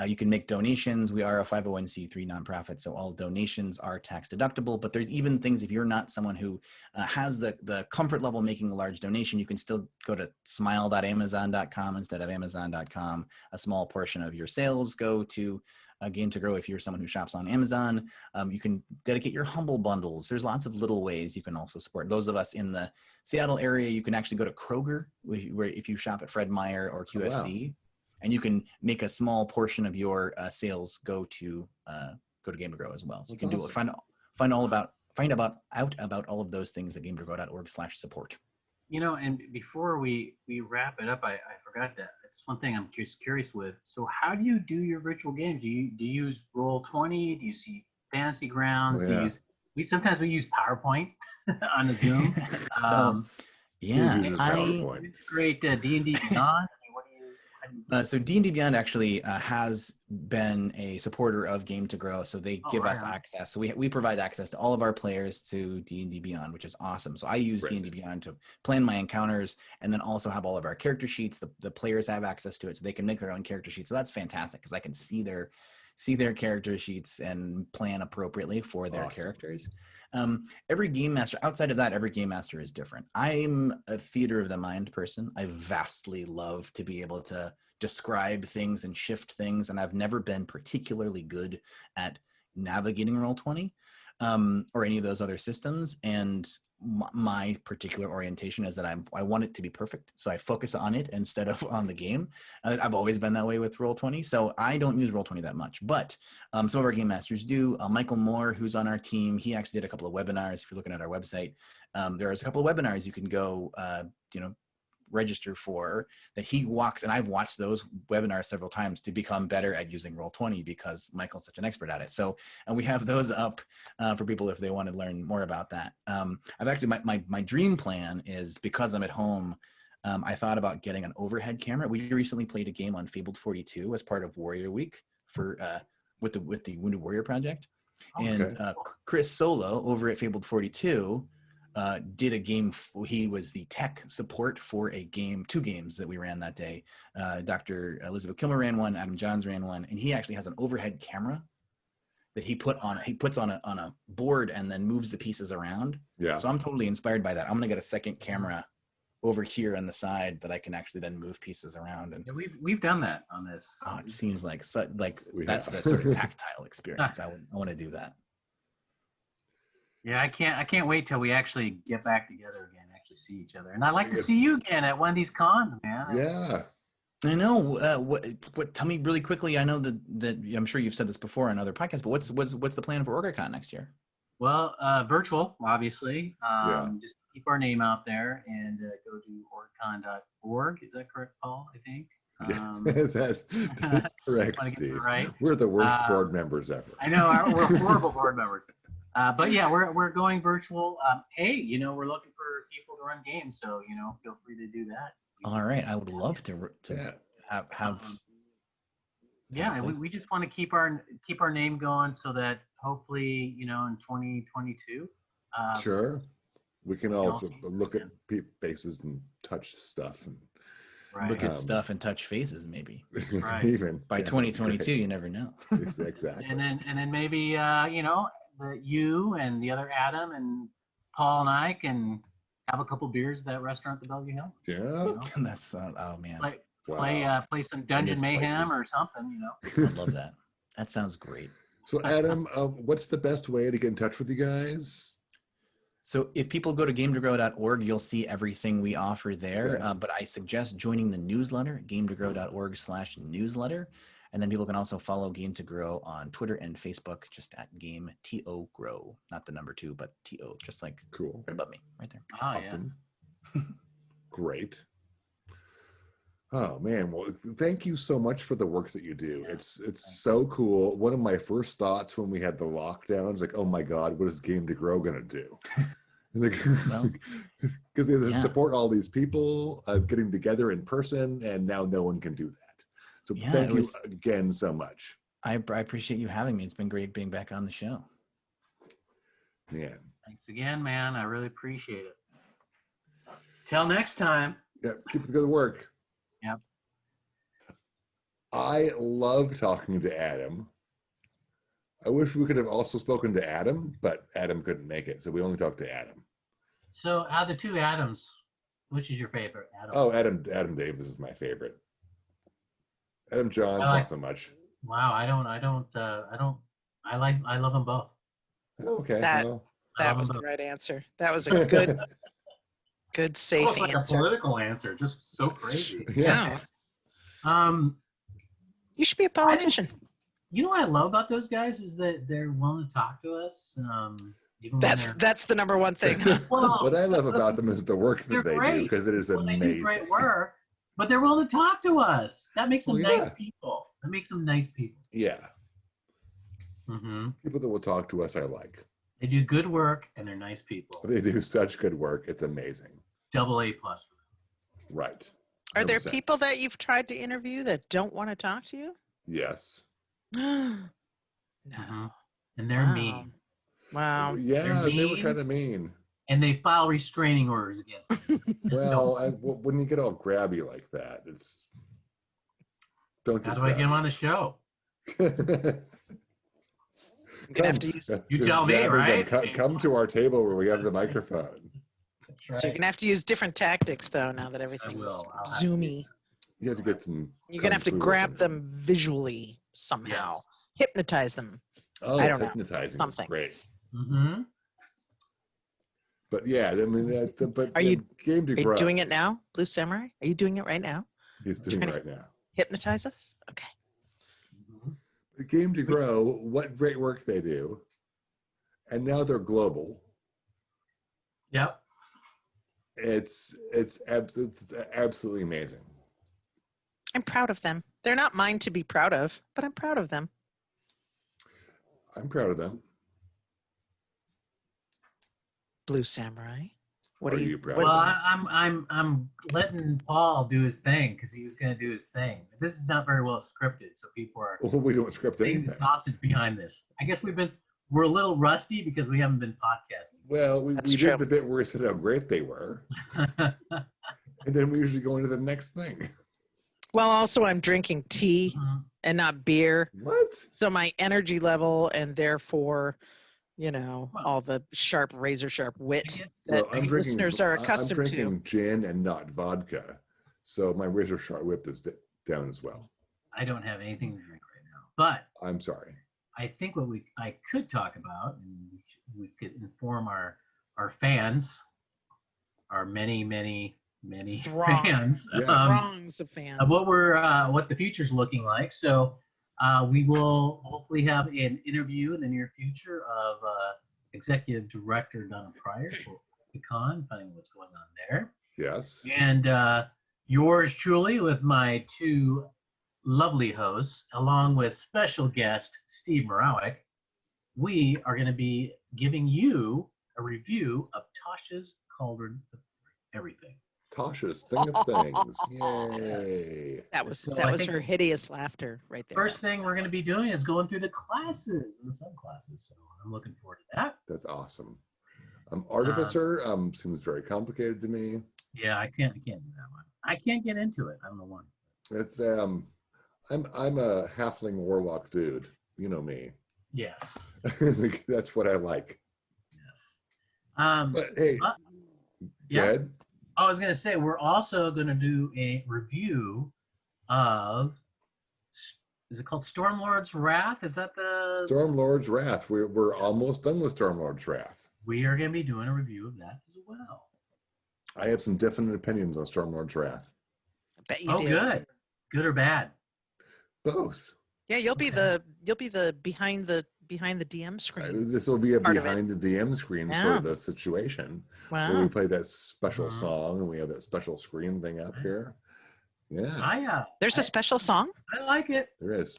You can make donations. We are a 501c3 nonprofit, so all donations are tax deductible. But there's even things, if you're not someone who has the comfort level making a large donation, you can still go to smile.amazon.com instead of amazon.com. A small portion of your sales go to Game to Grow if you're someone who shops on Amazon. You can dedicate your humble bundles. There's lots of little ways you can also support. Those of us in the Seattle area, you can actually go to Kroger, where if you shop at Fred Meyer or QFC. Wow. And you can make a small portion of your sales go to Game to Grow as well. So you can do awesome. find out about all of those things at gametogrow.org/support. You know, and before we wrap it up, I forgot that. It's one thing I'm just curious with. So how do you do your virtual games? Do you use Roll20? Do you see Fantasy Grounds? Oh, Do yeah. you use sometimes we use PowerPoint on a Zoom. So yeah, Who uses PowerPoint? Great D&D Beyond. I mean, what do you? So D&D Beyond actually has been a supporter of Game to Grow, so they give us access. So we provide access to all of our players to D&D Beyond, which is awesome. So I use Great. D&D Beyond to plan my encounters, and then also have all of our character sheets. The players have access to it, so they can make their own character sheets. So that's fantastic because I can see their character sheets and plan appropriately for their Awesome. characters. Every game master, outside of that, every game master is different. I'm a theater of the mind person. I vastly love to be able to describe things and shift things, and I've never been particularly good at navigating Roll20 or any of those other systems. And my particular orientation is that I want it to be perfect, so I focus on it instead of on the game. I've always been that way with Roll20, so I don't use Roll20 that much, but some of our game masters do. Michael Moore, who's on our team, he actually did a couple of webinars. If you're looking at our website, there's a couple of webinars you can go register for that he walks, and I've watched those webinars several times to become better at using Roll20 because Michael's such an expert at it. So, and we have those up for people if they want to learn more about that. I've actually, my dream plan is, because I'm at home, I thought about getting an overhead camera. We recently played a game on Fabled 42 as part of Warrior Week for with the Wounded Warrior Project. And Chris Solo over at Fabled 42 did a game. He was the tech support for two games that we ran that day. Dr. Elizabeth Kilmer ran one, Adam Johns ran one, and he actually has an overhead camera that he puts on a board and then moves the pieces around. Yeah. So I'm totally inspired by that. I'm gonna get a second camera over here on the side that I can actually then move pieces around. And Yeah, we've done that on this. it seems like that's have. the sort of tactile experience. I want to do that. Yeah, I can't wait till we actually get back together again, actually see each other. And I'd like to see you again at one of these cons, man. Yeah. I know. What? Tell me really quickly. I know that I'm sure you've said this before on other podcasts, but what's the plan for OrgaCon next year? Well, virtual, obviously. Yeah. Just keep our name out there and go to orgcon.org. Is that correct, Paul? I think. That's correct, Steve. Right. We're the worst board members ever. I know, we're horrible board members. But yeah, we're going virtual. Hey, we're looking for people to run games, so feel free to do that. All right, I would love to have. Yeah, we just want to keep our name going so that hopefully in 2022. Sure. We can all see look at faces and touch stuff and look at stuff and touch faces, maybe. Right. Even by 2022, you never know. Exactly. And then maybe you and the other Adam and Paul and I can have a couple beers at that restaurant at the Bellevue Hill. Yeah. That's oh man. Play some Dungeon Mayhem places. or something. I love that. That sounds great. So Adam, what's the best way to get in touch with you guys? So if people go to gametogrow.org, you'll see everything we offer there. Yeah. But I suggest joining the newsletter, gametogrow.org/newsletter. And then people can also follow Game to Grow on Twitter and Facebook, just at Game TO Grow, not the number 2, but TO, just like Cool. right above me, right there. Oh, Awesome. Great. Oh man, well, thank you so much for the work that you do. Yeah. It's so cool. One of my first thoughts when we had the lockdown was like, oh my God, what is Game to Grow gonna do? Because they have to support all these people getting together in person, and now no one can do that. So thank you again so much. I appreciate you having me. It's been great being back on the show. Yeah. Thanks again, man. I really appreciate it. Till next time. Yeah. Keep the good work. Yep. I love talking to Adam. I wish we could have also spoken to Adam, but Adam couldn't make it, so we only talked to Adam. So, out of the two Adams, which is your favorite? Adam. Oh, Adam Davis is my favorite. Adam Johns, I like- not so much. Wow, I love them both. Okay. That- well, That was the right answer. That was a good, safe Almost like a answer. political answer, just so crazy. yeah. Yeah. You should be a politician. You know what I love about those guys is that they're willing to talk to us. Even when That's the number one thing. Well, What I love about them is the work they're that they do, great. because it is well, they do amazing. great work, but they're willing to talk to us. That makes them Well, nice yeah. people. That makes them nice people. Yeah. Hmm. People that will talk to us, I like. They do good work and they're nice people. They do such good work. It's amazing. Double A plus for them. Right. Are there 100%. people that you've tried to interview that don't want to talk to you? Yes. No. Mhm. And they're Wow. mean. Wow. Yeah, They're they were mean. kind of mean. And they file restraining orders against them. Well, when you get all grabby like that, it's don't How get do I get them grabby. on the show? I'm gonna have to use. You Just tell me, grabbing them. right? Come to our table where we have the microphone. That's So you're right. gonna have to use different tactics though. Now that I everything's will. I'll have to zoomy, You have to get some. you're gonna have to kung fu or grab something. them visually somehow, Yes. hypnotize them. Oh, I don't know. hypnotizing Something. is great. Mm-hmm. But yeah, I mean, but Are you- game to Are you grow? doing it now, Blue Samurai? Are you doing it right now? He's doing it trying to- right now. Hypnotize us? Okay. The game to grow. What great work they do, and now they're global. Yep. It's absolutely amazing. I'm proud of them. They're not mine to be proud of, but I'm proud of them. I'm proud of them. Blue Samurai. What Are are you you? proud Well, what's- of I'm letting Paul do his thing because he was going to do his thing. This is not very well scripted, so people are Well, we don't script putting anything. the sausage behind this. I guess we're a little rusty because we haven't been podcasting. Well, we That's did true. the bit where we said how great they were, and then we usually go into the next thing. Well, also I'm drinking tea and not beer, What? so my energy level and therefore, Well, all the sharp, razor sharp wit I get- that Well, I'm drinking. listeners are I'm accustomed to. drinking gin and not vodka, so my razor sharp whip is down as well. I don't have anything to drink right now, but I'm sorry. I think what I could talk about, and we could inform our fans, our many Throng. fans, Yes. Throngs of fans. of what the future's looking like. So we will hopefully have an interview in the near future of Executive Director Donna Pryor for Pecan, finding out what's going on there, Yes. and yours truly with my two lovely hosts, along with special guest Steve Morawick. We are going to be giving you a review of Tasha's Cauldron of Everything. Tasha's Thing of Things. Yay. that was So that I was think- her hideous laughter right there. First thing we're going to be doing is going through the classes and the subclasses. So I'm looking forward to that. That's awesome. Artificer seems very complicated to me. Yeah, I can't do that one. I can't get into it. I'm the one. It's I'm a halfling warlock dude. You know me. Yes. That's what I like. Yes. But hey, Uh, go yeah. ahead. I was going to say, we're also going to do a review of, is it called Stormlord's Wrath? Is that the? Stormlord's Wrath. We're almost done with Stormlord's Wrath. We are going to be doing a review of that as well. I have some definite opinions on Stormlord's Wrath. I bet you Oh, do. good. Good or bad? Both. Yeah, you'll be Okay. the behind the DM screen. This will be a Part of it. behind the DM screen Yeah. sort of a situation where we Wow. play that special Mhm. song and we have that special screen thing up here. Yeah, There's a special song. I like it. there is.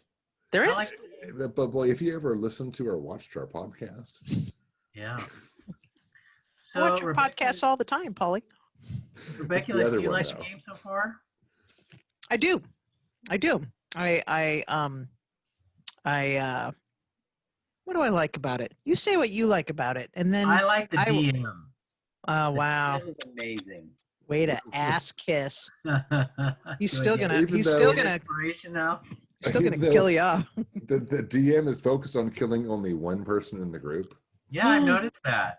There I is. like But boy, if you ever listened to or watched our podcast, Yeah. I So watch your podcasts all the time, Polly. Rebeculous, other do you one like the now. game so far? I do. I What do I like about it? You say what you like about it, and then I like the I w- DM. oh The wow, DM is amazing. way to ass kiss. He's Do I still get gonna Even he's though- still an gonna inspiration now? he's still gonna Even though kill you off. the DM is focused on killing only one person in the group. Yeah, I've noticed that.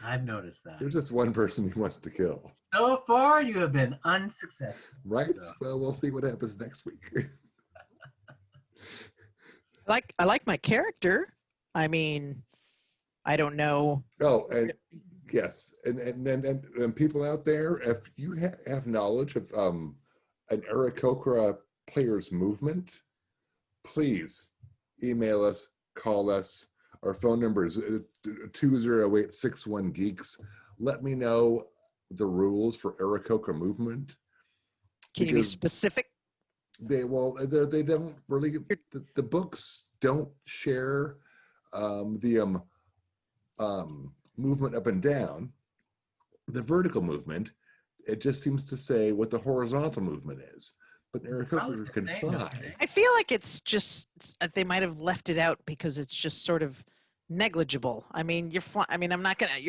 I've noticed that. There's just one person he wants to kill. So far, you have been unsuccessful. Right? So, Well, we'll see what happens next week. I like my character. I mean, I don't know. Oh, and yes, and people out there, if you have knowledge of an Aarakocra player's movement, please email us, call us. Our phone number is 20861 geeks. Let me know the rules for Aarakocra movement. Can you be Because specific? they don't really, the books don't share the movement up and down. The vertical movement, it just seems to say what the horizontal movement is. But Probably Aarakocra the can same, don't you fly. think? I feel like it's just they might have left it out because it's just sort of negligible. I mean, you're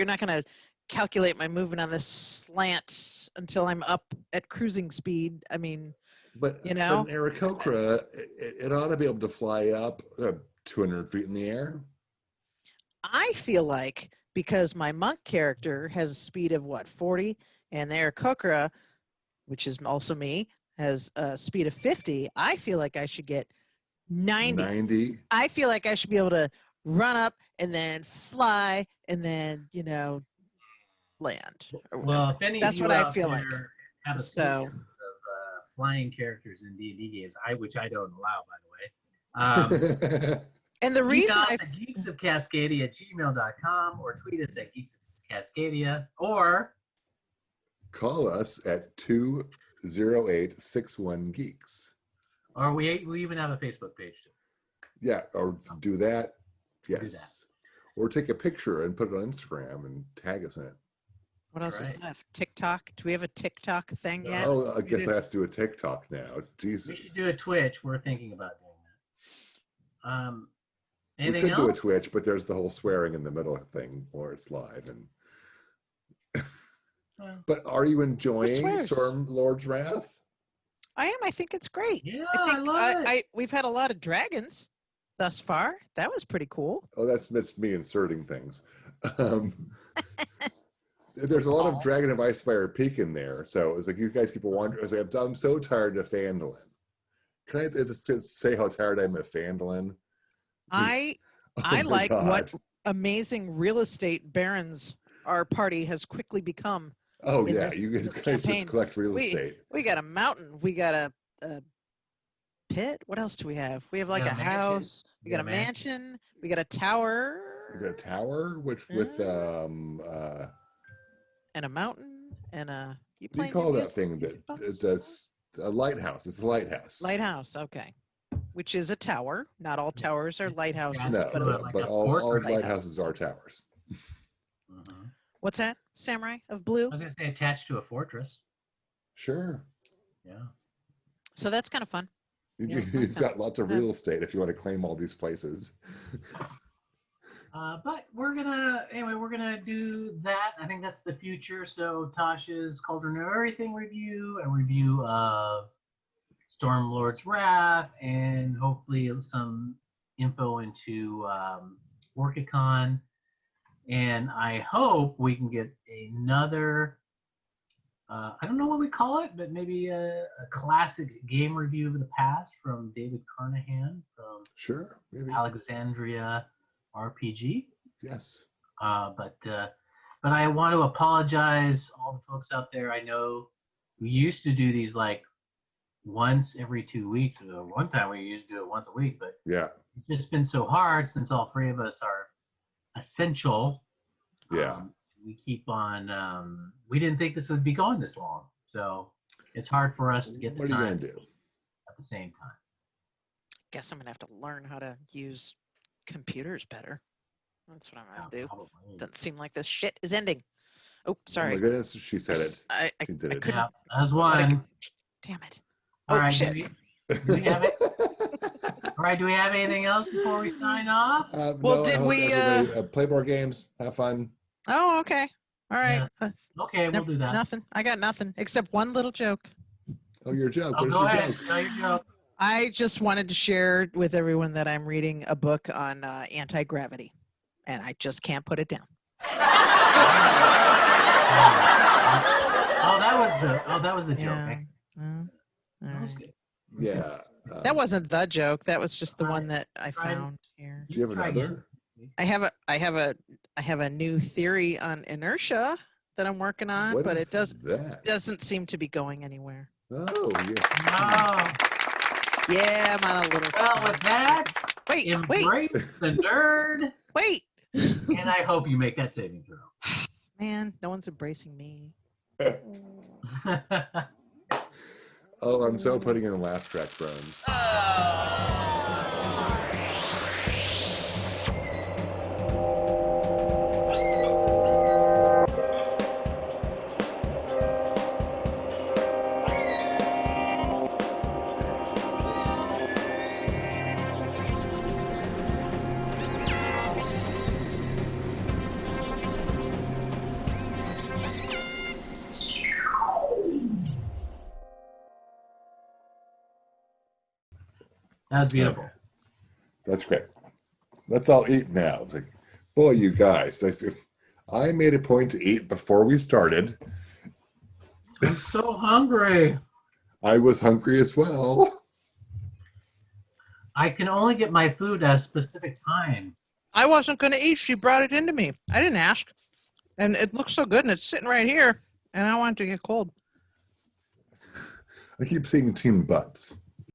not gonna calculate my movement on this slant until I'm up at cruising speed. I mean, But you but know, an Aarakocra, it ought to be able to fly up 200 feet in the air. I feel like because my monk character has a speed of what 40, and the Aarakocra, which is also me, has a speed of 50. I feel like I should get 90. 90. I feel like I should be able to run up and then fly and then land. Or Well, whatever. if any That's of you what I out feel there like. have a So- sequence of flying characters in D&D games, which I don't allow, by the way, And the reason email I us at geeksofcascadia@gmail.com or tweet us at geeksofcascadia or Call us at 20861 geeks. we even have a Facebook page too. Yeah, or do that. Do Yes. that. Or take a picture and put it on Instagram and tag us in it. what else Right. is left? TikTok? Do we have a TikTok thing yet? Oh, I guess I have to do a TikTok now. We should Jesus. do a Twitch. We're thinking about doing that. We Anything could do a else? Twitch, but there's the whole swearing in the middle thing or it's live. And Well, but are you enjoying swears? Storm Lord's Wrath? I am. I think it's great. yeah, I think love it. we've had a lot of dragons thus far. That was pretty cool. Oh, that's me inserting things. There's a lot of Dragon of Icefire Peak in there, so it's like you guys keep wondering. It's like I'm so tired of Phandalin. Can I just say how tired I am of Phandalin? I Oh my like what God. amazing real estate barons our party has quickly become. Oh in yeah, this- you this guys campaign. just collect real We- estate. We got a mountain. We got a pit. What else do we have? We have like got a a mansion. house. We got a mansion. We got a tower. You got a tower, which with And a mountain and a. You what do you playing call your that music- thing music that box? does a lighthouse? It's a lighthouse. Lighthouse. Okay. Which is a tower. Not all towers are lighthouses. Yeah, No, but like but a all fortress. lighthouses are towers. Mhm. what's that? Samurai of Blue. I was going to say attached to a fortress. Sure. Yeah. So that's kind of fun. Yeah, You've got lots of Yeah. real estate if you want to claim all these places. But we're gonna do that. I think that's the future. So Tasha's Cauldron of Everything review, a review of Stormlord's Wrath, and hopefully some info into Orcacon. And I hope we can get another. I don't know what we call it, but maybe a classic game review of the past from David Carnahan from Sure, maybe. Alexandria RPG. Yes. But I want to apologize all the folks out there. I know we used to do these like once every 2 weeks. One time we used to do it once a week, but Yeah. it's just been so hard since all three of us are essential. Yeah. We keep on. We didn't think this would be going this long, so it's hard for us to get the What are you time gonna do? at the same time. Guess I'm gonna have to learn how to use computers better. That's what I'm gonna do. Probably. Doesn't seem like this shit is ending. Oh, Oh sorry. my goodness, she said it. I She did it. couldn't. Yeah, that's what I one. could- Damn it. All Oh right, shit. do we have it? All right, do we have anything else before we sign off? Well, No, did I hope we, everybody play more games, have fun. Oh, okay. All right. Okay, we'll do that. Nothing. I got nothing except one little joke. Oh, your joke. Oh, What is go your ahead. joke? Tell your joke. I just wanted to share with everyone that I'm reading a book on anti-gravity, and I just can't put it down. Oh, that was the joke. Yeah. Okay. Mm, all That was right. good. Yeah. That wasn't the joke. That was just the Right. one that I Right. found here. Do you have Try again. another? I have a new theory on inertia that I'm working on, What but is it that? doesn't seem to be going anywhere. Oh, yeah. Oh, Yeah, I'm on a little. well, with that, Wait, embrace the nerd, wait. and I hope you make that saving throw. Man, no one's embracing me. Oh, I'm so putting in laugh track drones. That was beautiful. That's great. Let's all eat now. It's like, boy, you guys. I made a point to eat before we started. I'm so hungry. I was hungry as well. I can only get my food at a specific time. I wasn't going to eat. She brought it into me. I didn't ask. And it looks so good, and it's sitting right here. And I want it to get cold. I keep seeing team butts.